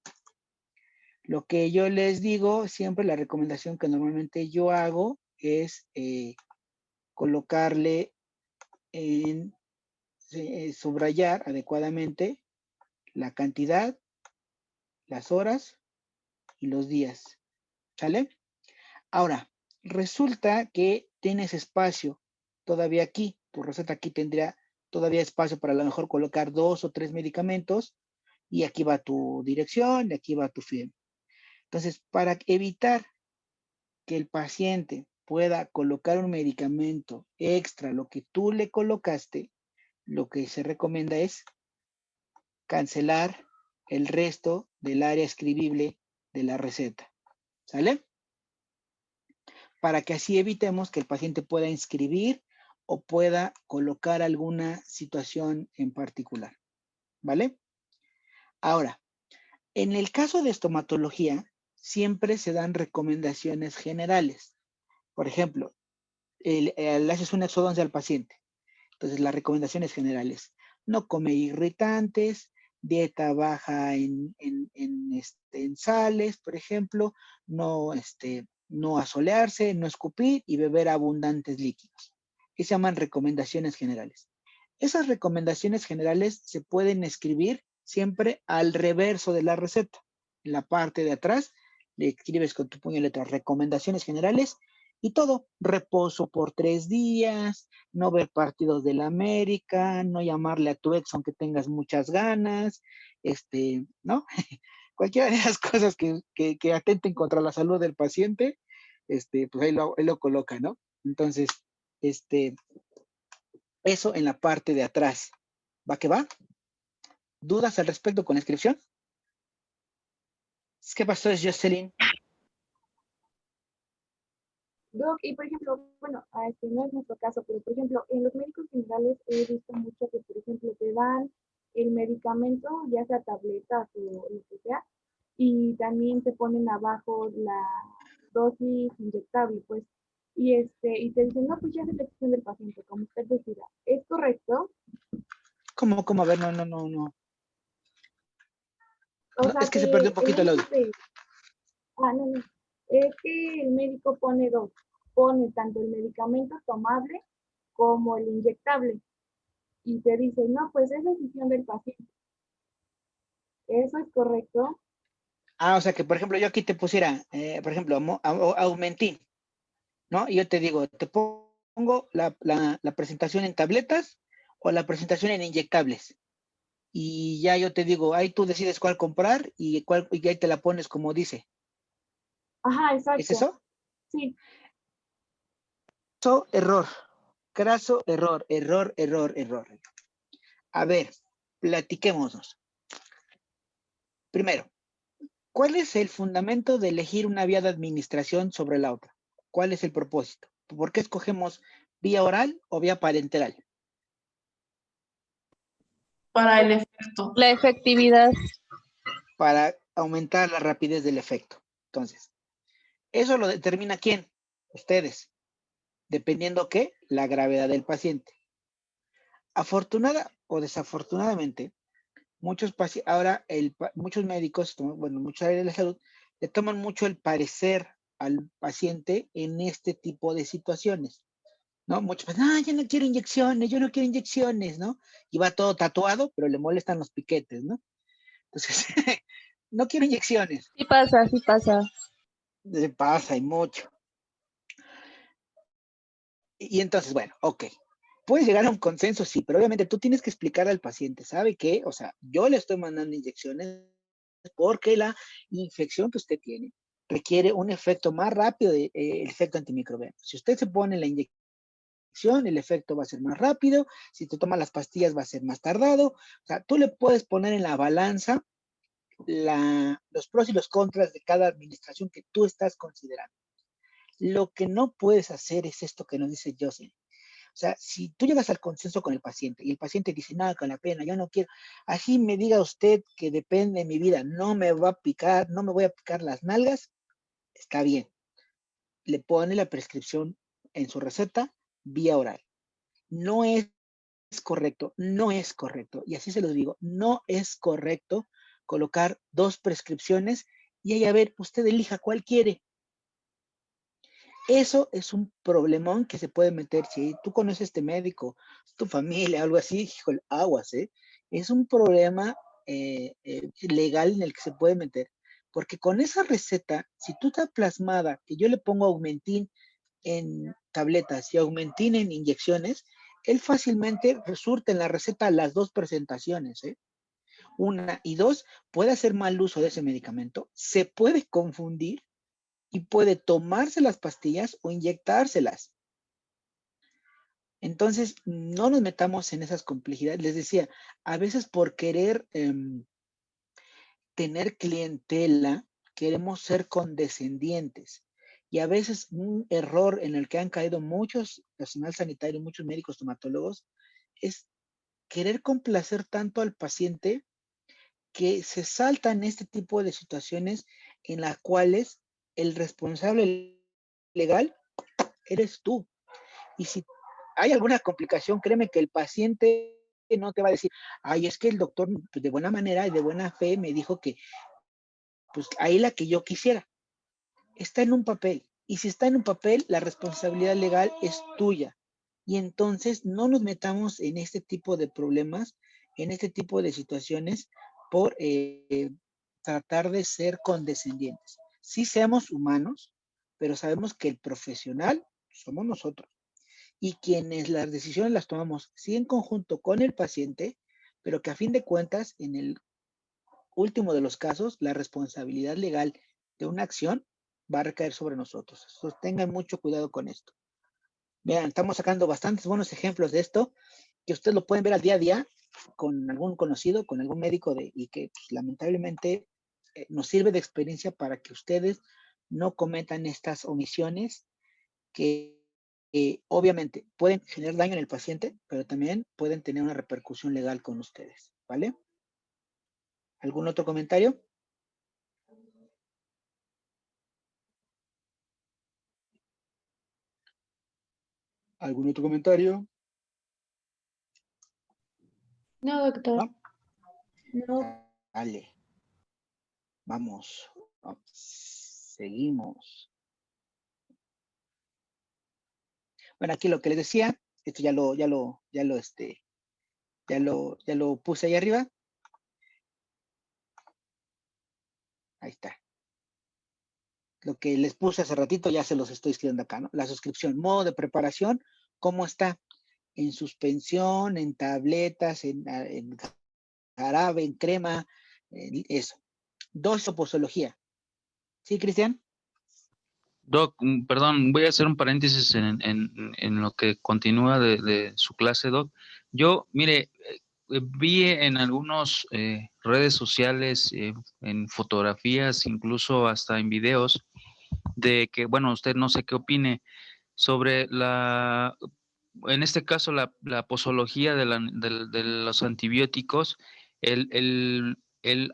Lo que yo les digo, siempre la recomendación que normalmente yo hago es colocarle subrayar adecuadamente la cantidad, las horas y los días. ¿Sale? Ahora, resulta que tienes espacio todavía aquí. Tu receta aquí tendría todavía espacio para a lo mejor colocar 2 o 3 medicamentos y aquí va tu dirección y aquí va tu firma. Entonces, para evitar que el paciente pueda colocar un medicamento extra, lo que tú le colocaste, lo que se recomienda es cancelar el resto del área escribible de la receta. ¿Sale? Para que así evitemos que el paciente pueda inscribir o pueda colocar alguna situación en particular. ¿Vale? Ahora, en el caso de estomatología, siempre se dan recomendaciones generales. Por ejemplo, le haces una exodoncia al paciente. Entonces, las recomendaciones generales. No come irritantes, dieta baja en sales, por ejemplo, no no asolearse, no escupir y beber abundantes líquidos, que se llaman recomendaciones generales. Esas recomendaciones generales se pueden escribir siempre al reverso de la receta. En la parte de atrás le escribes con tu puño de letra recomendaciones generales y todo, reposo por 3 días, no ver partidos de la América, no llamarle a tu ex aunque tengas muchas ganas, ¿no? Cualquiera de esas cosas que atenten contra la salud del paciente, pues ahí lo coloca, ¿no? Entonces, eso en la parte de atrás. ¿Va que va? ¿Dudas al respecto con la inscripción? ¿Qué pasó, Jocelyn? Doc, y por ejemplo, bueno, no es nuestro caso, pero por ejemplo, en los médicos generales he visto mucho que, por ejemplo, te dan el medicamento, ya sea tabletas o lo que sea, y también te ponen abajo la dosis inyectable, pues, y te dicen, no, pues ya es elección del paciente, como usted decida. ¿Es correcto? ¿Cómo? A ver, no. O No, sea, es que se perdió un el poquito el audio. no. Es que el médico pone tanto el medicamento tomable como el inyectable. Y te dice, no, pues es decisión del paciente. ¿Eso es correcto? Ah, o sea que, por ejemplo, yo aquí te pusiera, por ejemplo, Aumentin, ¿no? Y yo te digo, te pongo la presentación en tabletas o la presentación en inyectables. Y ya yo te digo, ahí tú decides cuál comprar y ahí te la pones como dice. Ajá, ¿Es exacto. eso? Sí. Error. Craso error. A ver, platiquémonos. Primero, ¿cuál es el fundamento de elegir una vía de administración sobre la otra? ¿Cuál es el propósito? ¿Por qué escogemos vía oral o vía parenteral? Para el efecto. La efectividad. Para aumentar la rapidez del efecto. Entonces, ¿eso lo determina quién? Ustedes. Dependiendo qué, la gravedad del paciente. Afortunada o desafortunadamente, muchos médicos, bueno, muchas áreas de la salud, le toman mucho el parecer al paciente en este tipo de situaciones, ¿no? Muchos dicen, yo no quiero inyecciones, ¿no? Y va todo tatuado, pero le molestan los piquetes, ¿no? Entonces, no quiero inyecciones. Sí pasa, sí pasa. Le pasa y mucho. Y entonces, bueno, ok. Puedes llegar a un consenso, sí, pero obviamente tú tienes que explicar al paciente, ¿sabe qué? O sea, yo le estoy mandando inyecciones porque la infección que usted tiene requiere un efecto más rápido del efecto antimicrobiano. Si usted se pone la inyección, el efecto va a ser más rápido. Si te toma las pastillas, va a ser más tardado. O sea, tú le puedes poner en la balanza los pros y los contras de cada administración que tú estás considerando. Lo que no puedes hacer es esto que nos dice Jocelyn. O sea, si tú llegas al consenso con el paciente y el paciente dice, nada, con la pena, yo no quiero, así me diga usted que depende de mi vida, no me voy a picar las nalgas, está bien. Le pone la prescripción en su receta vía oral. No es correcto, y así se lo digo, no es correcto colocar 2 prescripciones y ahí a ver, usted elija cuál quiere. Eso es un problemón que se puede meter. Si tú conoces a este médico, tu familia, algo así, híjole, aguas, ¿eh? Es un problema legal en el que se puede meter. Porque con esa receta, si tú estás plasmada, que yo le pongo Aumentin en tabletas y Aumentin en inyecciones, él fácilmente resulta en la receta las 2 presentaciones, ¿eh? 1 y 2, puede hacer mal uso de ese medicamento, se puede confundir y puede tomarse las pastillas o inyectárselas. Entonces, no nos metamos en esas complejidades. Les decía, a veces por querer tener clientela, queremos ser condescendientes. Y a veces un error en el que han caído muchos personal sanitario, muchos médicos stomatólogos, es querer complacer tanto al paciente que se saltan este tipo de situaciones en las cuales el responsable legal eres tú. Y si hay alguna complicación, créeme que el paciente no te va a decir, ay, es que el doctor pues, de buena manera y de buena fe me dijo que, pues ahí la que yo quisiera. Está en un papel Y si está en un papel, la responsabilidad legal es tuya. Y entonces no nos metamos en este tipo de problemas, en este tipo de situaciones, por tratar de ser condescendientes. Sí seamos humanos, pero sabemos que el profesional somos nosotros. Y quienes las decisiones las tomamos, sí en conjunto con el paciente, pero que a fin de cuentas, en el último de los casos, la responsabilidad legal de una acción va a recaer sobre nosotros. Entonces, tengan mucho cuidado con esto. Vean, estamos sacando bastantes buenos ejemplos de esto, que ustedes lo pueden ver al día a día con algún conocido, con algún médico, y que pues, lamentablemente nos sirve de experiencia para que ustedes no cometan estas omisiones que obviamente pueden generar daño en el paciente, pero también pueden tener una repercusión legal con ustedes, ¿vale? ¿Algún otro comentario? ¿Algún otro comentario? No, doctor. ¿No? No, Vale. Vamos. Seguimos. Bueno, aquí lo que les decía, esto ya lo puse ahí arriba. Ahí está. Lo que les puse hace ratito ya se los estoy escribiendo acá, ¿no? La suscripción, modo de preparación, ¿cómo está? En suspensión, en tabletas, en jarabe, en crema, eso. Dosis o posología. ¿Sí, Cristian? Doc, perdón, voy a hacer un paréntesis en lo que continúa de su clase, Doc. Yo, mire, vi en algunas redes sociales, en fotografías, incluso hasta en videos, de que, bueno, usted no sé qué opine sobre en este caso, la posología de los antibióticos, el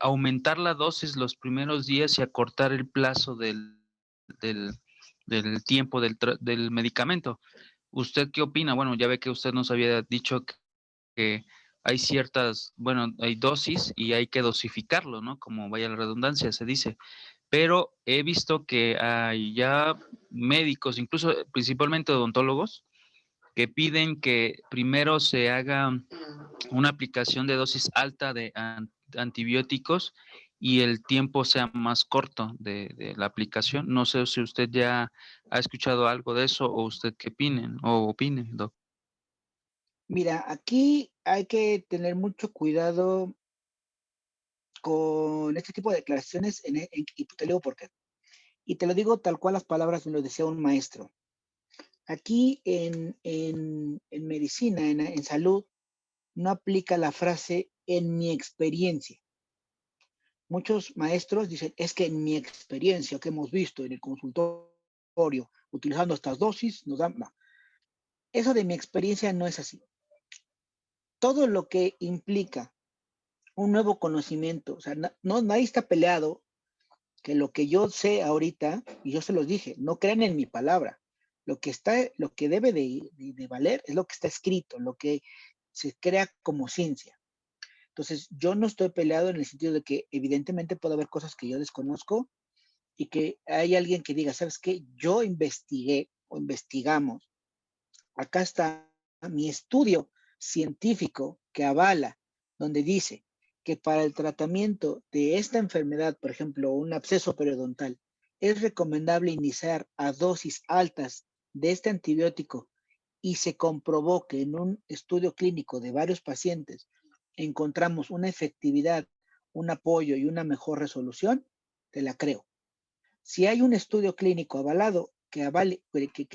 aumentar la dosis los primeros días y acortar el plazo del, del tiempo del medicamento. ¿Usted qué opina? Bueno, ya ve que usted nos había dicho que hay ciertas, bueno, hay dosis y hay que dosificarlo, ¿no? Como vaya la redundancia, se dice. Pero he visto que hay ya médicos, incluso principalmente odontólogos, que piden que primero se haga una aplicación de dosis alta de antibióticos y el tiempo sea más corto de la aplicación. No sé si usted ya ha escuchado algo de eso o usted qué opine, Doc. Mira, aquí hay que tener mucho cuidado con este tipo de declaraciones y te digo por qué. Y te lo digo tal cual las palabras me lo decía un maestro. Aquí en medicina, en salud, no aplica la frase en mi experiencia. Muchos maestros dicen, es que en mi experiencia que hemos visto en el consultorio, utilizando estas dosis, nos dan... No. Eso de mi experiencia no es así. Todo lo que implica un nuevo conocimiento, o sea, nadie está peleado que lo que yo sé ahorita, y yo se los dije, no crean en mi palabra. Lo que debe de valer es lo que está escrito, lo que se crea como ciencia. Entonces, yo no estoy peleado en el sentido de que evidentemente puede haber cosas que yo desconozco y que hay alguien que diga, ¿sabes qué? Yo investigué o investigamos. Acá está mi estudio científico que avala, donde dice que para el tratamiento de esta enfermedad, por ejemplo, un absceso periodontal, es recomendable iniciar a dosis altas de este antibiótico y se comprobó que en un estudio clínico de varios pacientes encontramos una efectividad, un apoyo y una mejor resolución, te la creo. Si hay un estudio clínico avalado que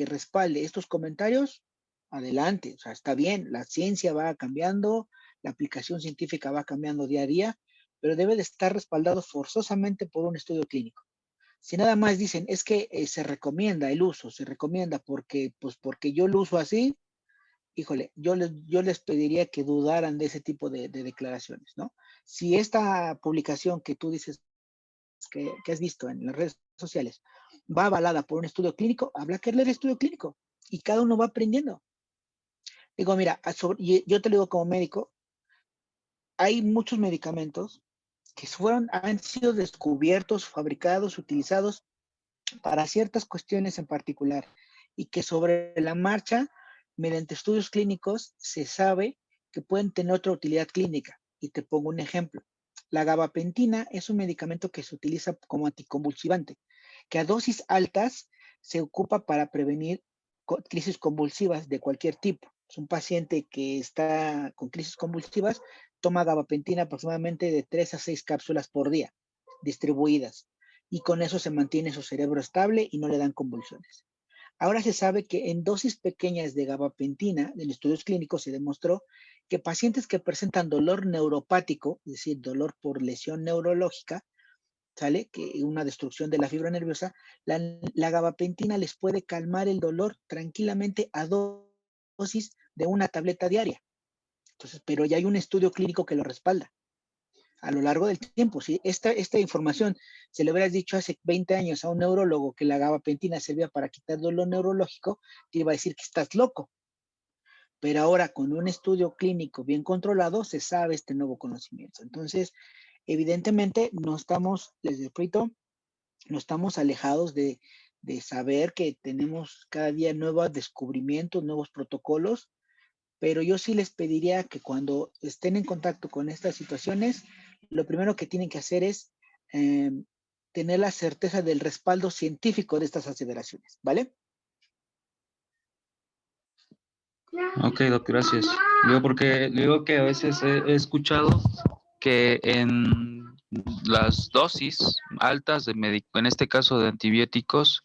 respalde estos comentarios, adelante, o sea, está bien, la ciencia va cambiando, la aplicación científica va cambiando día a día, pero debe de estar respaldado forzosamente por un estudio clínico. Si nada más dicen, es que se recomienda el uso, se recomienda porque yo lo uso así, híjole, yo les pediría que dudaran de ese tipo de declaraciones, ¿no? Si esta publicación que tú dices que has visto en las redes sociales va avalada por un estudio clínico, habrá que leer el estudio clínico y cada uno va aprendiendo. Digo, mira, yo te lo digo como médico, hay muchos medicamentos que han sido descubiertos, fabricados, utilizados para ciertas cuestiones en particular y que sobre la marcha, mediante estudios clínicos, se sabe que pueden tener otra utilidad clínica. Y te pongo un ejemplo. La gabapentina es un medicamento que se utiliza como anticonvulsivante, que a dosis altas se ocupa para prevenir crisis convulsivas de cualquier tipo. Es un paciente que está con crisis convulsivas, toma gabapentina aproximadamente de 3 a 6 cápsulas por día, distribuidas, y con eso se mantiene su cerebro estable y no le dan convulsiones. Ahora se sabe que en dosis pequeñas de gabapentina, en estudios clínicos se demostró que pacientes que presentan dolor neuropático, es decir, dolor por lesión neurológica, ¿sale? Que una destrucción de la fibra nerviosa, la gabapentina les puede calmar el dolor tranquilamente a dosis de una tableta diaria. Entonces, pero ya hay un estudio clínico que lo respalda a lo largo del tiempo. Si esta información se le hubieras dicho hace 20 años a un neurólogo que la gabapentina servía para quitar dolor neurológico, te iba a decir que estás loco. Pero ahora con un estudio clínico bien controlado se sabe este nuevo conocimiento. Entonces, evidentemente no estamos, les repito, no estamos alejados de saber que tenemos cada día nuevos descubrimientos, nuevos protocolos, pero yo sí les pediría que cuando estén en contacto con estas situaciones, lo primero que tienen que hacer es tener la certeza del respaldo científico de estas aseveraciones, ¿vale? Ok, Doc, gracias. Digo que a veces he escuchado que en las dosis altas en este caso de antibióticos,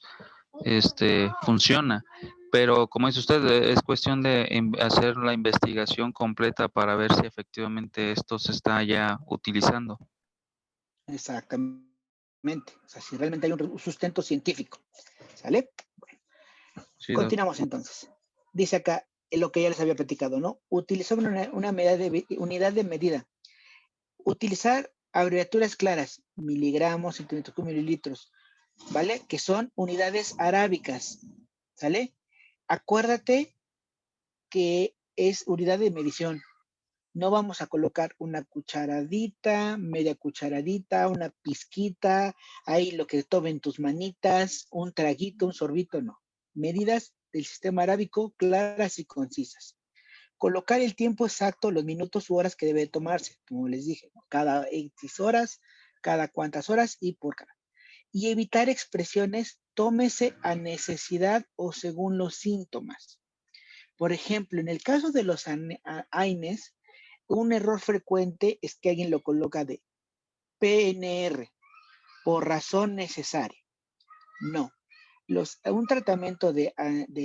funciona. Pero como dice usted, es cuestión de hacer la investigación completa para ver si efectivamente esto se está ya utilizando. Exactamente. O sea, si realmente hay un sustento científico. ¿Sale? Bueno, Sí, continuamos entonces. Dice acá lo que ya les había platicado, ¿no? Utilizar una unidad de medida. Utilizar abreviaturas claras, miligramos, centímetros cúbicos, mililitros, ¿vale? Que son unidades arábicas, ¿sale? Acuérdate que es unidad de medición. No vamos a colocar una cucharadita, media cucharadita, una pizquita, ahí lo que tomen tus manitas, un traguito, un sorbito, no. Medidas del sistema arábico claras y concisas. Colocar el tiempo exacto, los minutos u horas que debe tomarse, como les dije, ¿no? Cada X horas, cada cuántas horas y por cada. Y evitar expresiones, tómese a necesidad o según los síntomas. Por ejemplo, en el caso de los AINES, un error frecuente es que alguien lo coloca de PNR, por razón necesaria. No. Un tratamiento de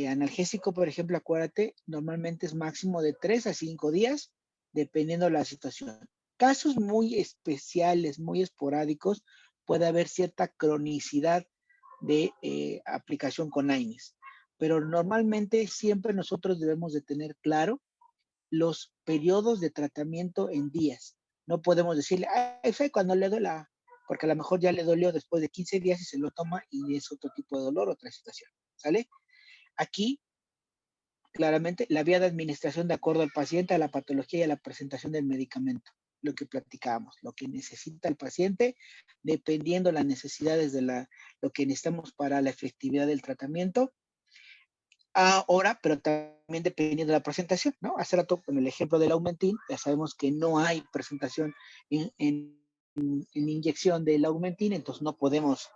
analgésico, por ejemplo, acuérdate, normalmente es máximo de 3 a 5 días, dependiendo de la situación. Casos muy especiales, muy esporádicos, puede haber cierta cronicidad de aplicación con AINES. Pero normalmente siempre nosotros debemos de tener claro los periodos de tratamiento en días. No podemos decirle, fue cuando le duele, porque a lo mejor ya le dolió después de 15 días y se lo toma y es otro tipo de dolor, otra situación, ¿sale? Aquí, claramente, la vía de administración de acuerdo al paciente, a la patología y a la presentación del medicamento, lo que platicábamos, lo que necesita el paciente, dependiendo las necesidades de lo que necesitamos para la efectividad del tratamiento, ahora, pero también dependiendo de la presentación, ¿no? Hace rato, con el ejemplo del Augmentin, ya sabemos que no hay presentación en inyección del Augmentin, entonces no podemos,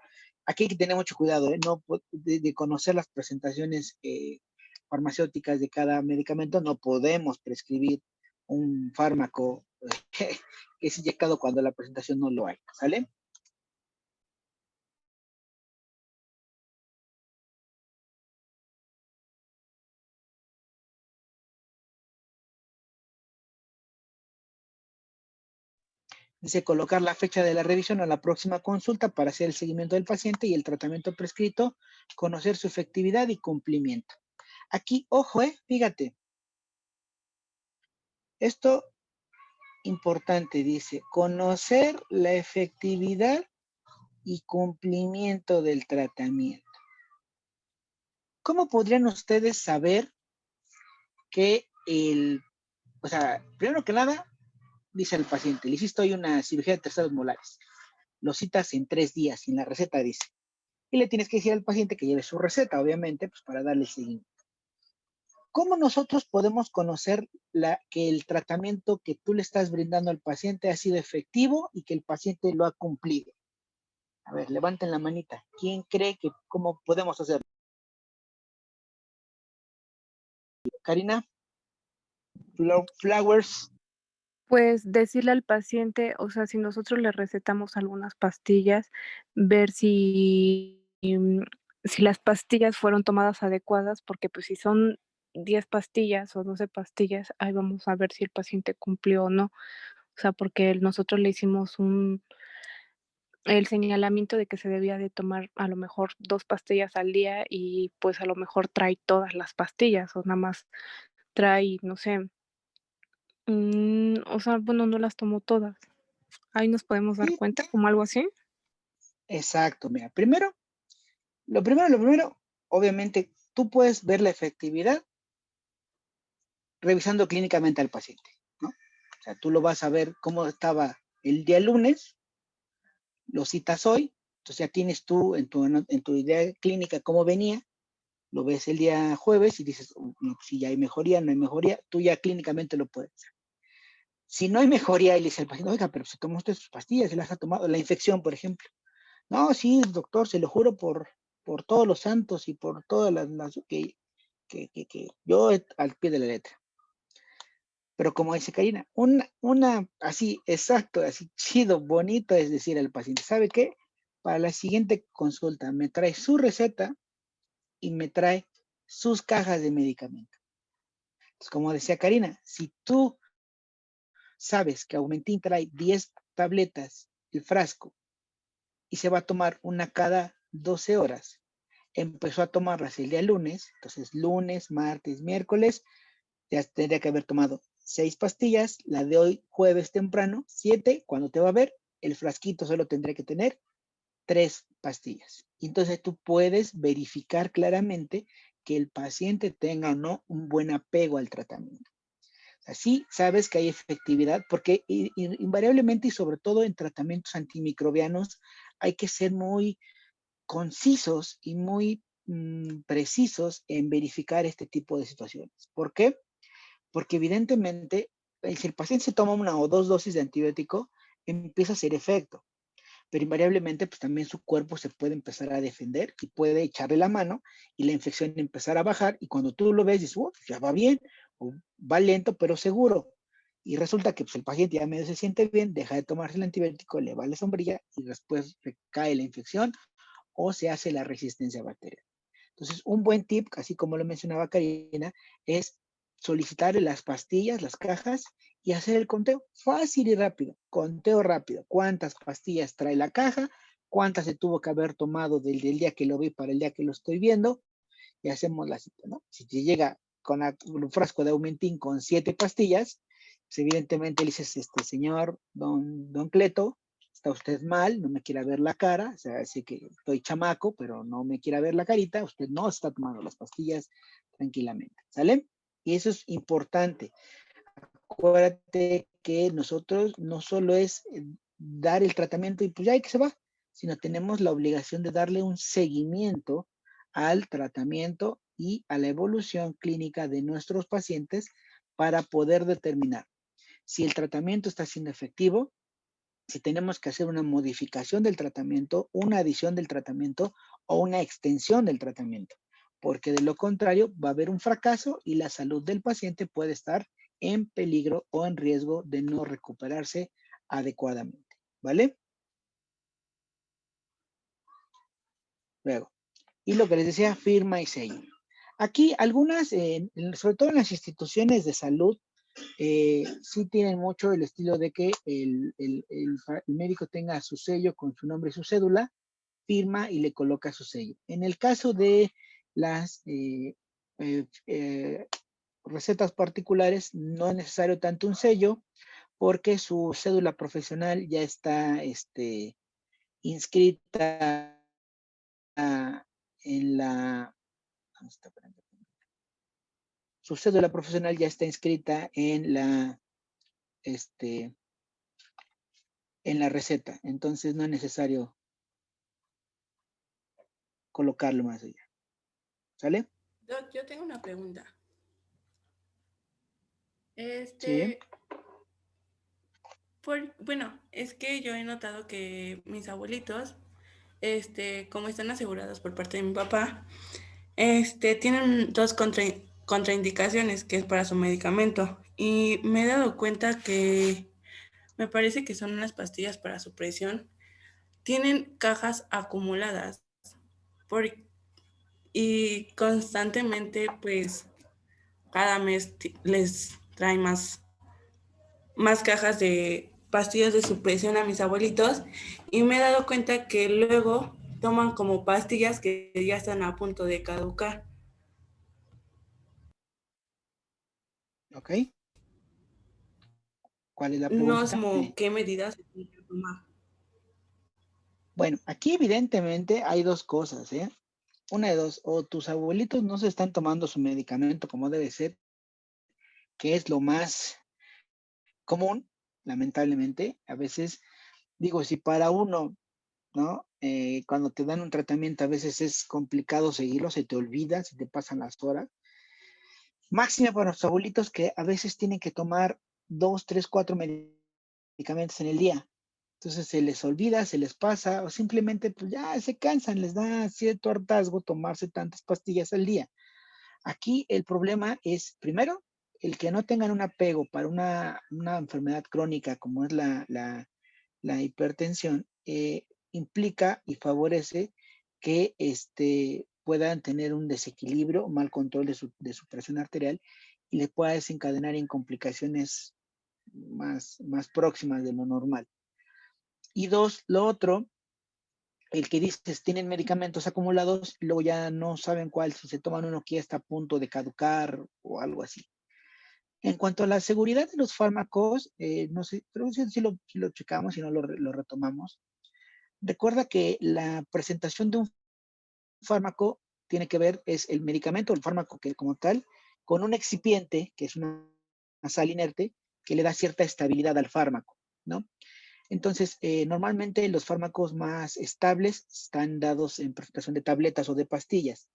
aquí hay que tener mucho cuidado, no, de conocer las presentaciones farmacéuticas de cada medicamento, no podemos prescribir un fármaco que es inyectado cuando la presentación no lo hay, ¿sale? Dice colocar la fecha de la revisión a la próxima consulta para hacer el seguimiento del paciente y el tratamiento prescrito, conocer su efectividad y cumplimiento. Aquí, ojo, fíjate. Esto importante, dice, conocer la efectividad y cumplimiento del tratamiento. ¿Cómo podrían ustedes saber que primero que nada, dice el paciente, le hiciste hoy una cirugía de terceros molares. Lo citas en 3 días, en la receta dice. y le tienes que decir al paciente que lleve su receta, obviamente, pues para darle seguimiento. ¿Cómo nosotros podemos conocer que el tratamiento que tú le estás brindando al paciente ha sido efectivo y que el paciente lo ha cumplido? A ver, levanten la manita. ¿Quién cree que cómo podemos hacerlo? Karina, Flowers. Pues decirle al paciente, o sea, si nosotros le recetamos algunas pastillas, ver si las pastillas fueron tomadas adecuadas, porque pues si son 10 pastillas o 12 pastillas, ahí vamos a ver si el paciente cumplió o no. O sea, porque nosotros le hicimos el señalamiento de que se debía de tomar a lo mejor 2 pastillas al día y pues a lo mejor trae todas las pastillas o nada más trae, no sé, o sea, bueno, no las tomó todas. Ahí nos podemos dar Sí, cuenta, como algo así. exacto. Mira, lo primero, obviamente, tú puedes ver la efectividad revisando clínicamente al paciente, ¿no? O sea, tú lo vas a ver cómo estaba el día lunes, lo citas hoy, entonces ya tienes tú en tu idea clínica cómo venía, lo ves el día jueves y dices, no, si ya hay mejoría, no hay mejoría, tú ya clínicamente lo puedes hacer. Si no hay mejoría, y le dice al paciente, oiga, pero se tomó usted sus pastillas, se las ha tomado, la infección, por ejemplo. No, sí, doctor, se lo juro por todos los santos y por todas las que yo al pie de la letra. Pero como dice Karina, una así, exacto, así chido, bonito es decir al paciente, ¿sabe qué? Para la siguiente consulta me trae su receta y me trae sus cajas de medicamento. Entonces, como decía Karina, si tú sabes que Aumentin trae 10 tabletas, el frasco, y se va a tomar una cada 12 horas, empezó a tomarlas el día lunes, entonces lunes, martes, miércoles, ya tendría que haber tomado 6 pastillas, la de hoy jueves temprano, 7, cuando te va a ver, el frasquito solo tendría que tener 3 pastillas. Entonces tú puedes verificar claramente que el paciente tenga o no un buen apego al tratamiento. Así sabes que hay efectividad, porque invariablemente y sobre todo en tratamientos antimicrobianos hay que ser muy concisos y muy precisos en verificar este tipo de situaciones. ¿Por qué? Porque evidentemente, si el paciente se toma 1 o 2 dosis de antibiótico, empieza a hacer efecto. Pero invariablemente, pues también su cuerpo se puede empezar a defender y puede echarle la mano y la infección empezar a bajar. Y cuando tú lo ves, dices, ya va bien, o va lento, pero seguro. Y resulta que pues, el paciente ya medio se siente bien, deja de tomarse el antibiótico, le va la sombrilla y después recae la infección o se hace la resistencia bacteriana. Entonces, un buen tip, así como lo mencionaba Karina, es solicitar las pastillas, las cajas y hacer el conteo fácil y rápido. Conteo rápido. ¿Cuántas pastillas trae la caja? ¿Cuántas se tuvo que haber tomado desde el día que lo vi para el día que lo estoy viendo? Y hacemos la cita, ¿no? Si te llega con un frasco de Aumentin con 7 pastillas, pues evidentemente le dices, señor don Cleto, está usted mal, no me quiera ver la cara, o sea, sé que estoy chamaco, pero no me quiera ver la carita, usted no está tomando las pastillas tranquilamente, ¿sale? Y eso es importante. Acuérdate que nosotros no solo es dar el tratamiento y pues ya hay que se va, sino tenemos la obligación de darle un seguimiento al tratamiento y a la evolución clínica de nuestros pacientes para poder determinar si el tratamiento está siendo efectivo, si tenemos que hacer una modificación del tratamiento, una adición del tratamiento o una extensión del tratamiento, porque de lo contrario va a haber un fracaso y la salud del paciente puede estar en peligro o en riesgo de no recuperarse adecuadamente, ¿vale? Luego, y lo que les decía, firma y sello. Aquí algunas, sobre todo en las instituciones de salud, sí tienen mucho el estilo de que el médico tenga su sello con su nombre y su cédula, firma y le coloca su sello. En el caso de las recetas particulares, no es necesario tanto un sello, porque su cédula profesional ya está inscrita en la... Su cédula profesional ya está inscrita en la receta, entonces no es necesario colocarlo más allá. ¿Sale? Doc, yo tengo una pregunta. Sí. Bueno, es que yo he notado que mis abuelitos, como están asegurados por parte de mi papá, tienen dos contraindicaciones que es para su medicamento. Y me he dado cuenta que me parece que son unas pastillas para su presión. Tienen cajas acumuladas y constantemente, pues, cada mes les traen más cajas de pastillas de supresión a mis abuelitos y me he dado cuenta que luego toman como pastillas que ya están a punto de caducar. ¿Ok? ¿Cuál es la No pregunta? sé como qué medidas se tienen que tomar. Bueno, aquí evidentemente hay dos cosas, ¿eh? Una de dos, o tus abuelitos no se están tomando su medicamento como debe ser, que es lo más común, lamentablemente. A veces, digo, si para uno, ¿no? Cuando te dan un tratamiento a veces es complicado seguirlo, se te olvida, se te pasan las horas. Máxima para los abuelitos que a veces tienen que tomar 2, 3, 4 medicamentos en el día. Entonces se les olvida, se les pasa, o simplemente pues ya se cansan, les da cierto hartazgo tomarse tantas pastillas al día. Aquí el problema es, primero, el que no tengan un apego para una enfermedad crónica como es la hipertensión, implica y favorece que puedan tener un desequilibrio, mal control de su presión arterial y les pueda desencadenar en complicaciones más próximas de lo normal. Y dos, lo otro, el que dices, tienen medicamentos acumulados, luego ya no saben cuál, si se toman uno que ya está a punto de caducar o algo así. En cuanto a la seguridad de los fármacos, no sé, creo que si lo checamos y no lo retomamos. Recuerda que la presentación de un fármaco tiene que ver, es el medicamento, el fármaco que como tal, con un excipiente, que es una sal inerte, que le da cierta estabilidad al fármaco, ¿no? Entonces, normalmente los fármacos más estables están dados en presentación de tabletas o de pastillas.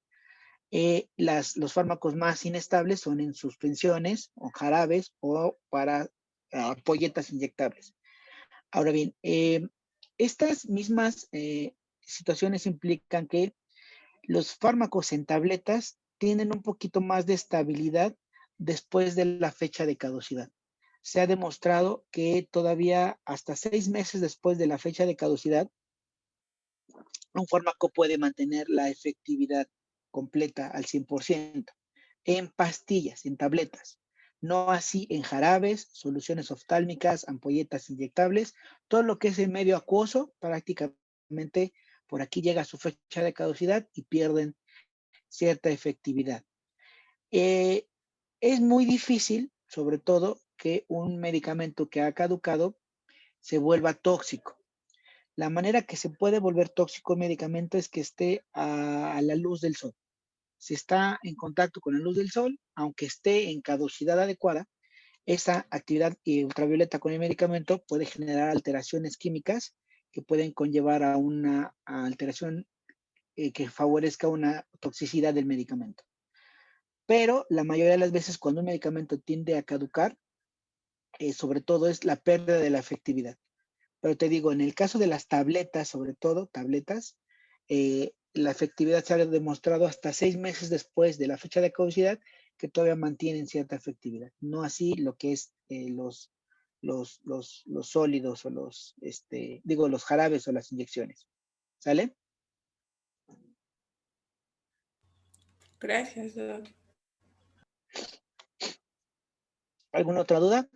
Los fármacos más inestables son en suspensiones o jarabes o para ampolletas inyectables. Ahora bien, estas mismas situaciones implican que los fármacos en tabletas tienen un poquito más de estabilidad después de la fecha de caducidad. Se ha demostrado que todavía hasta 6 meses después de la fecha de caducidad, un fármaco puede mantener la efectividad completa al 100% en pastillas, en tabletas. No así en jarabes, soluciones oftálmicas, ampolletas inyectables, todo lo que es en medio acuoso, prácticamente por aquí llega a su fecha de caducidad y pierden cierta efectividad. Es muy difícil, sobre todo, que un medicamento que ha caducado se vuelva tóxico. La manera que se puede volver tóxico un medicamento es que esté a la luz del sol. Si está en contacto con la luz del sol, aunque esté en caducidad adecuada, esa actividad ultravioleta con el medicamento puede generar alteraciones químicas que pueden conllevar a una alteración que favorezca una toxicidad del medicamento. Pero la mayoría de las veces cuando un medicamento tiende a caducar, sobre todo es la pérdida de la efectividad. Pero te digo, en el caso de las tabletas, sobre todo tabletas, la efectividad se ha demostrado hasta 6 meses después de la fecha de caducidad que todavía mantienen cierta efectividad. No así lo que es los sólidos o los jarabes o las inyecciones. ¿Sale? Gracias, Doc. ¿Alguna otra duda?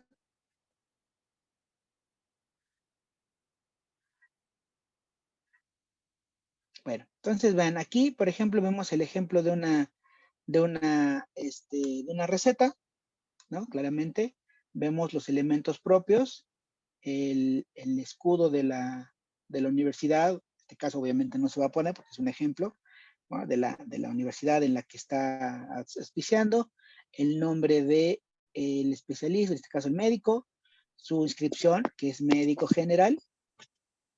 Bueno, entonces vean, aquí, por ejemplo, vemos el ejemplo de una receta, ¿no? Claramente vemos los elementos propios, el escudo de la universidad, en este caso obviamente no se va a poner porque es un ejemplo, ¿no? de la universidad en la que está auspiciando, el nombre del especialista, en este caso el médico, su inscripción, que es médico general,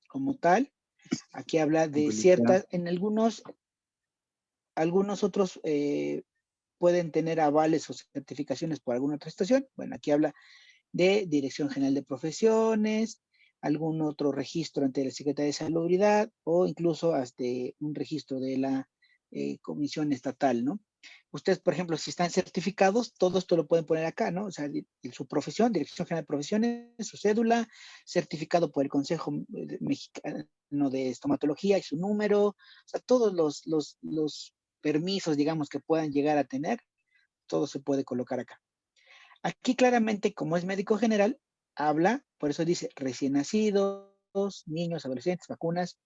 como tal. Aquí habla de ciertas, en algunos algunos otros pueden tener avales o certificaciones por alguna otra estación. Bueno, aquí habla de Dirección General de Profesiones, algún otro registro ante la Secretaría de Salubridad o incluso hasta un registro de la Comisión Estatal, ¿no? Ustedes, por ejemplo, si están certificados, todo esto lo pueden poner acá, ¿no? O sea, su profesión, Dirección General de Profesiones, su cédula, certificado por el Consejo Mexicano de Estomatología y su número, o sea, todos los permisos, digamos, que puedan llegar a tener, todo se puede colocar acá. Aquí claramente, como es médico general, habla, por eso dice recién nacidos, niños, adolescentes, vacunas,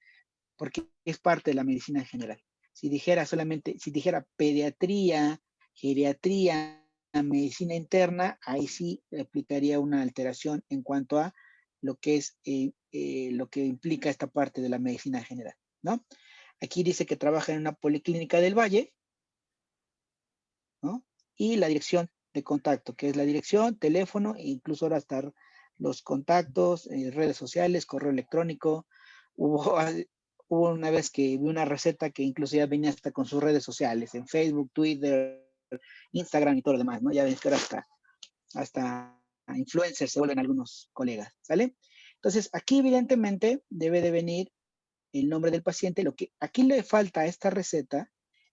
porque es parte de la medicina general. Si dijera solamente, si dijera pediatría, geriatría, medicina interna, ahí sí aplicaría una alteración en cuanto a lo que es lo que implica esta parte de la medicina general, ¿no? Aquí dice que trabaja en una policlínica del Valle, ¿no? Y la dirección de contacto, que es la dirección, teléfono, e incluso ahora están los contactos, redes sociales, correo electrónico. Hubo una vez que vi una receta que incluso ya venía hasta con sus redes sociales, en Facebook, Twitter, Instagram y todo lo demás, ¿no? Ya ves que ahora hasta influencers se vuelven algunos colegas, ¿sale? Entonces, aquí evidentemente debe de venir el nombre del paciente. Lo que aquí le falta a esta receta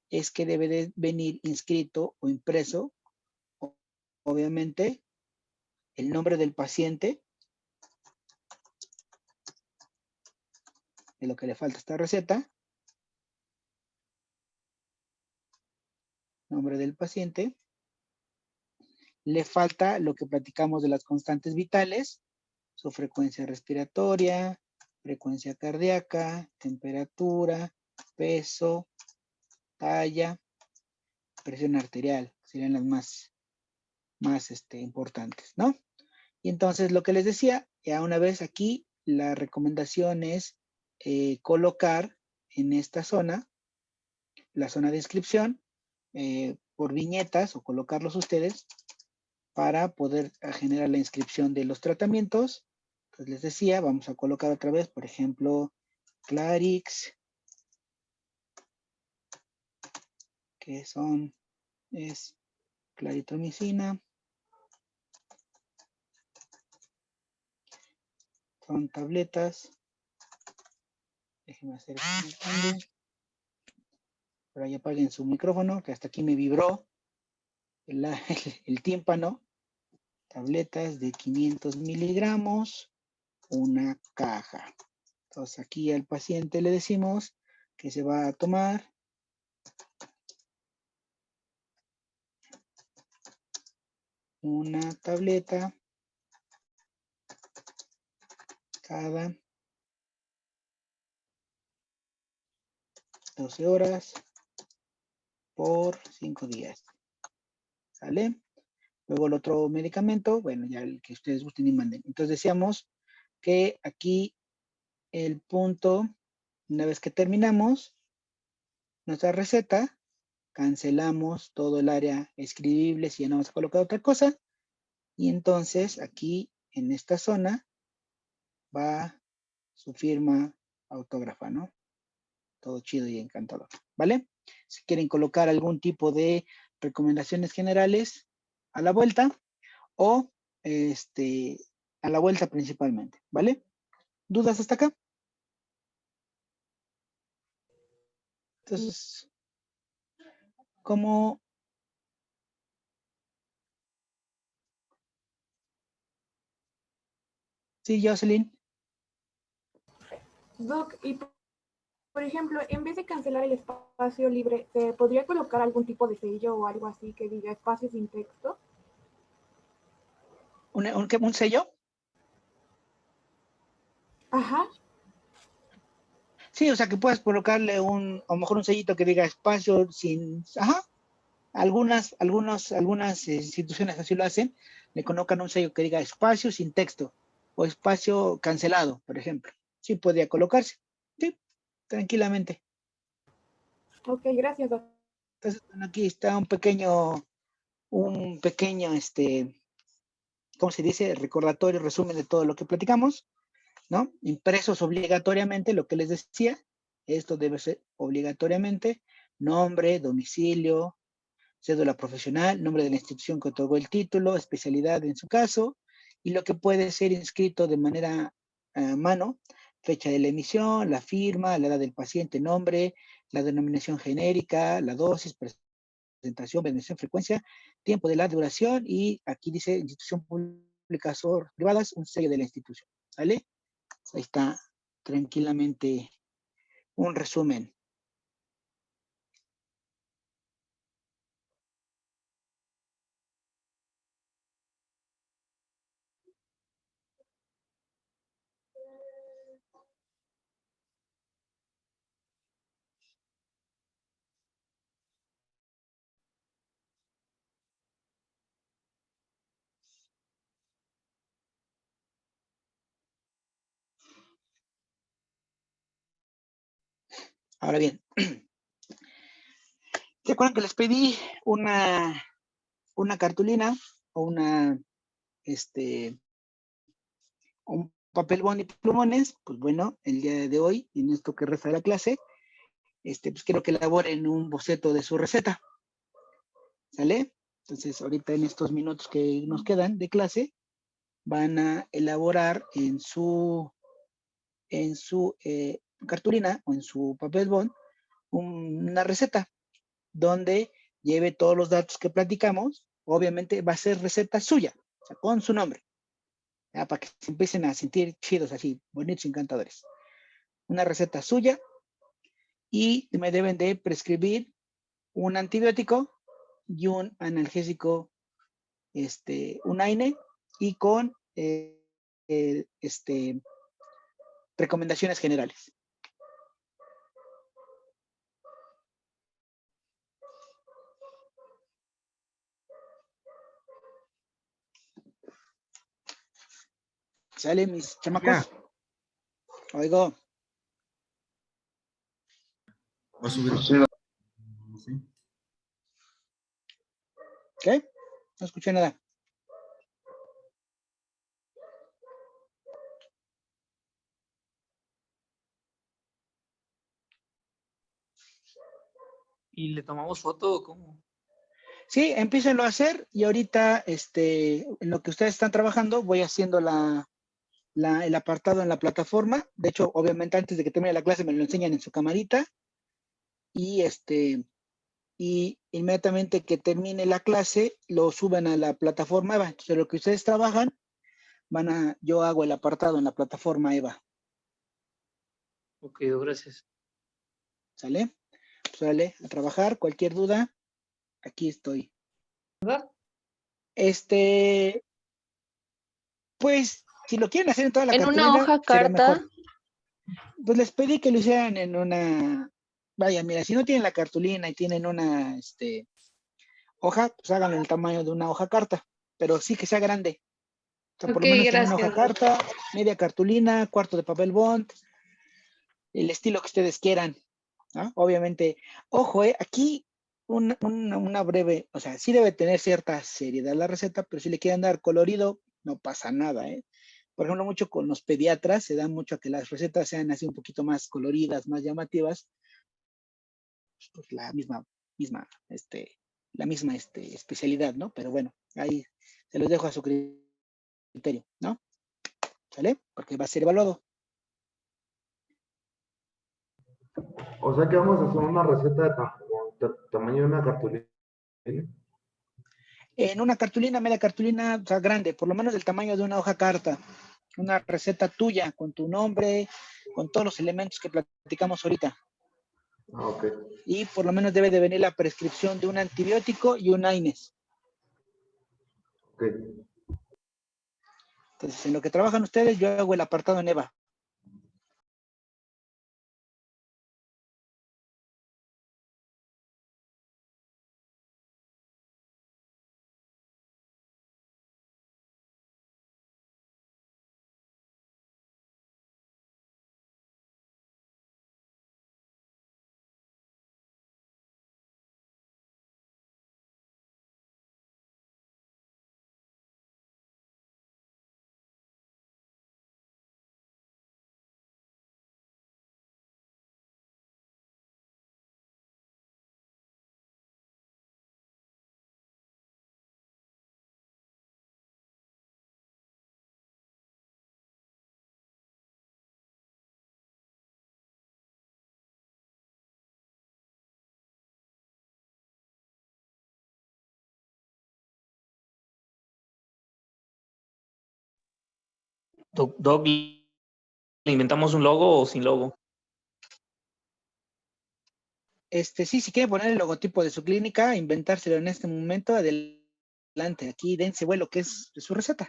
es que debe de venir inscrito o impreso, obviamente, el nombre del paciente, de lo que le falta a esta receta, nombre del paciente, le falta lo que platicamos de las constantes vitales, su frecuencia respiratoria, frecuencia cardíaca, temperatura, peso, talla, presión arterial, serían las más importantes, ¿no? Y entonces lo que les decía, ya una vez aquí, la recomendación es colocar en esta zona, la zona de inscripción, por viñetas o colocarlos ustedes para poder generar la inscripción de los tratamientos. Entonces les decía, vamos a colocar otra vez, por ejemplo, Clarix, que es claritromicina. Son tabletas. Déjenme hacer esto más grande. Por ahí apaguen su micrófono, que hasta aquí me vibró el tímpano. Tabletas de 500 miligramos, una caja. Entonces aquí al paciente le decimos que se va a tomar una tableta cada 12 horas por 5 días. ¿Sale? Luego el otro medicamento, bueno, ya el que ustedes gusten y manden. Entonces decíamos que aquí el punto, una vez que terminamos nuestra receta, cancelamos todo el área escribible si ya no vamos a colocar otra cosa. Y entonces aquí en esta zona va su firma autógrafa, ¿no? Todo chido y encantador, ¿vale? Si quieren colocar algún tipo de recomendaciones generales a la vuelta o a la vuelta principalmente, ¿vale? ¿Dudas hasta acá? Entonces, ¿cómo? Sí, Jocelyn. Doc, y por ejemplo, en vez de cancelar el espacio libre, ¿se podría colocar algún tipo de sello o algo así que diga espacio sin texto? ¿Un sello? Ajá. Sí, o sea, que puedas colocarle a lo mejor un sellito que diga espacio sin... Ajá. Algunas instituciones así lo hacen, le colocan un sello que diga espacio sin texto o espacio cancelado, por ejemplo. Sí, podría colocarse. Sí, tranquilamente. Ok, gracias, Doc. Entonces, bueno, aquí está un pequeño, ¿cómo se dice? Recordatorio, resumen de todo lo que platicamos, ¿no? Impresos obligatoriamente, lo que les decía, esto debe ser obligatoriamente nombre, domicilio, cédula profesional, nombre de la institución que otorgó el título, especialidad en su caso, y lo que puede ser inscrito de manera a mano, fecha de la emisión, la firma, la edad del paciente, nombre, la denominación genérica, la dosis, presentación, bendición, frecuencia, tiempo de la duración, y aquí dice institución pública o privadas, un sello de la institución, ¿vale? Ahí está tranquilamente un resumen. Ahora bien, ¿se acuerdan que les pedí una cartulina o un papel bond y plumones? Pues bueno, el día de hoy, en esto que resta de la clase, pues quiero que elaboren un boceto de su receta, ¿sale? Entonces, ahorita en estos minutos que nos quedan de clase, van a elaborar en su cartulina o en su papel bond una receta donde lleve todos los datos que platicamos. Obviamente va a ser receta suya, o sea, con su nombre, ¿ya? Para que se empiecen a sentir chidos así, bonitos, encantadores. Una receta suya, y me deben de prescribir un antibiótico y un analgésico, un AINE, y con recomendaciones generales. ¿Sale, mis chamacos? Oigo. Va a subir. Sí. ¿Qué? No escuché nada. ¿Y le tomamos foto o cómo? Sí, empícenlo a hacer, y ahorita, en lo que ustedes están trabajando, voy haciendo el apartado en la plataforma. De hecho, obviamente, antes de que termine la clase, me lo enseñan en su camarita, y y inmediatamente que termine la clase, lo suben a la plataforma EVA. Entonces, lo que ustedes trabajan, yo hago el apartado en la plataforma EVA. Ok, gracias. ¿Sale? Pues sale a trabajar. Cualquier duda, aquí estoy. ¿Verdad? Pues, si lo quieren hacer en toda la En cartulina, una hoja sería carta. mejor. Pues les pedí que lo hicieran en una. Vaya, mira, si no tienen la cartulina y tienen una hoja, pues háganlo en el tamaño de una hoja carta, pero sí que sea grande. O sea, por Ok, lo menos en una hoja gracias. carta, media cartulina, cuarto de papel bond, el estilo que ustedes quieran, ¿no? Obviamente, ojo, aquí una breve, o sea, sí debe tener cierta seriedad la receta, pero si le quieren dar colorido, no pasa nada, ¿eh? Por ejemplo, mucho con los pediatras, se da mucho a que las recetas sean así un poquito más coloridas, más llamativas, pues la misma especialidad, ¿no? Pero bueno, ahí se los dejo a su criterio, ¿no? ¿Sale? Porque va a ser evaluado. O sea que vamos a hacer una receta de tamaño de una cartulina. En una cartulina, media cartulina, o sea, grande, por lo menos del tamaño de una hoja carta. Una receta tuya, con tu nombre, con todos los elementos que platicamos ahorita. Ah, ok. Y por lo menos debe de venir la prescripción de un antibiótico y un AINES. Ok. Entonces, en lo que trabajan ustedes, yo hago el apartado en EVA. Doc, ¿le inventamos un logo o sin logo? Sí, si quiere poner el logotipo de su clínica, inventárselo en este momento, adelante, aquí dense vuelo, que es su receta.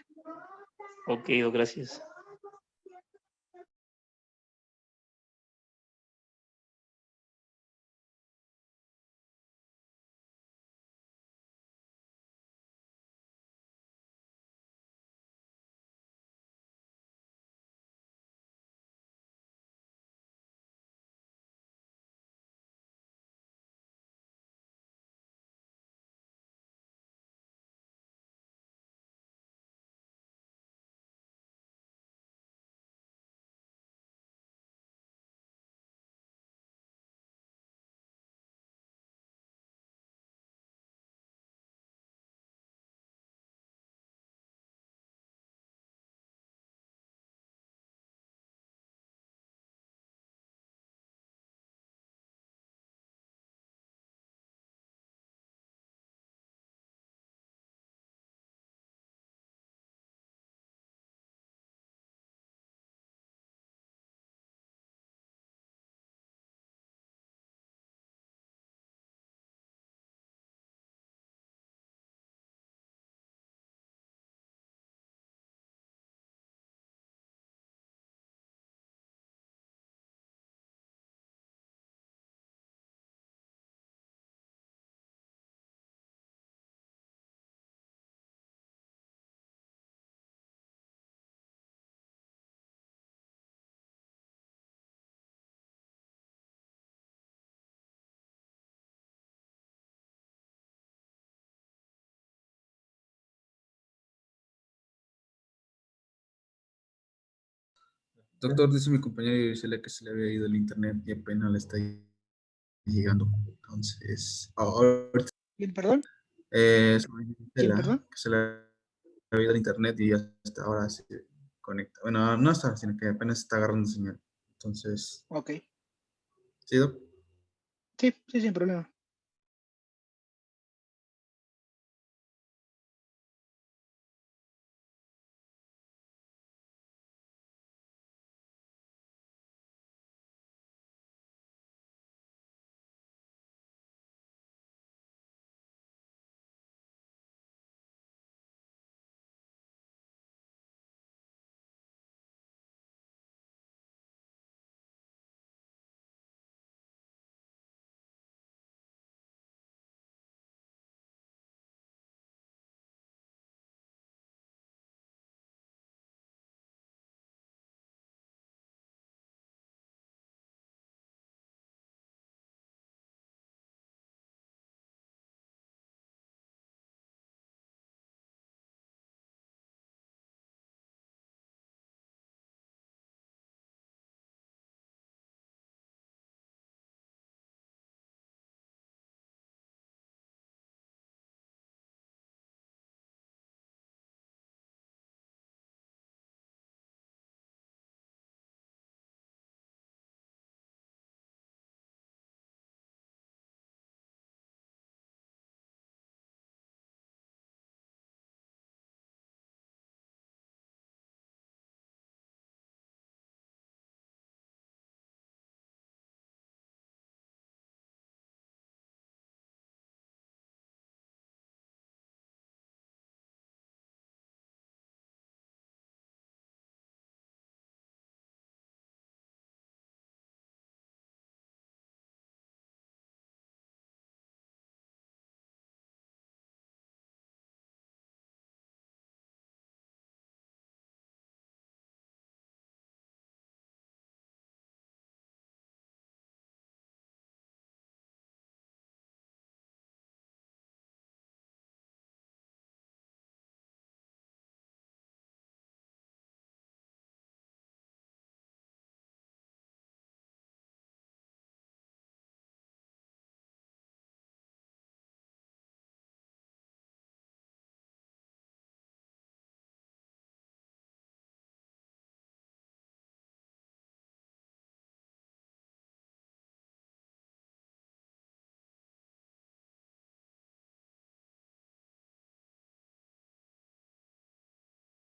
Ok, Doc, gracias. Doctor, dice mi compañera Gisela que se le había ido el internet y apenas le está llegando. Entonces, ahorita ¿Quién, perdón? sobre ¿Quién, Gisela, perdón? que se le había ido el internet y hasta ahora se conecta. Bueno, no hasta ahora, sino que apenas está agarrando señal. Entonces, Ok. ¿sí, Doc? Sí, sin problema.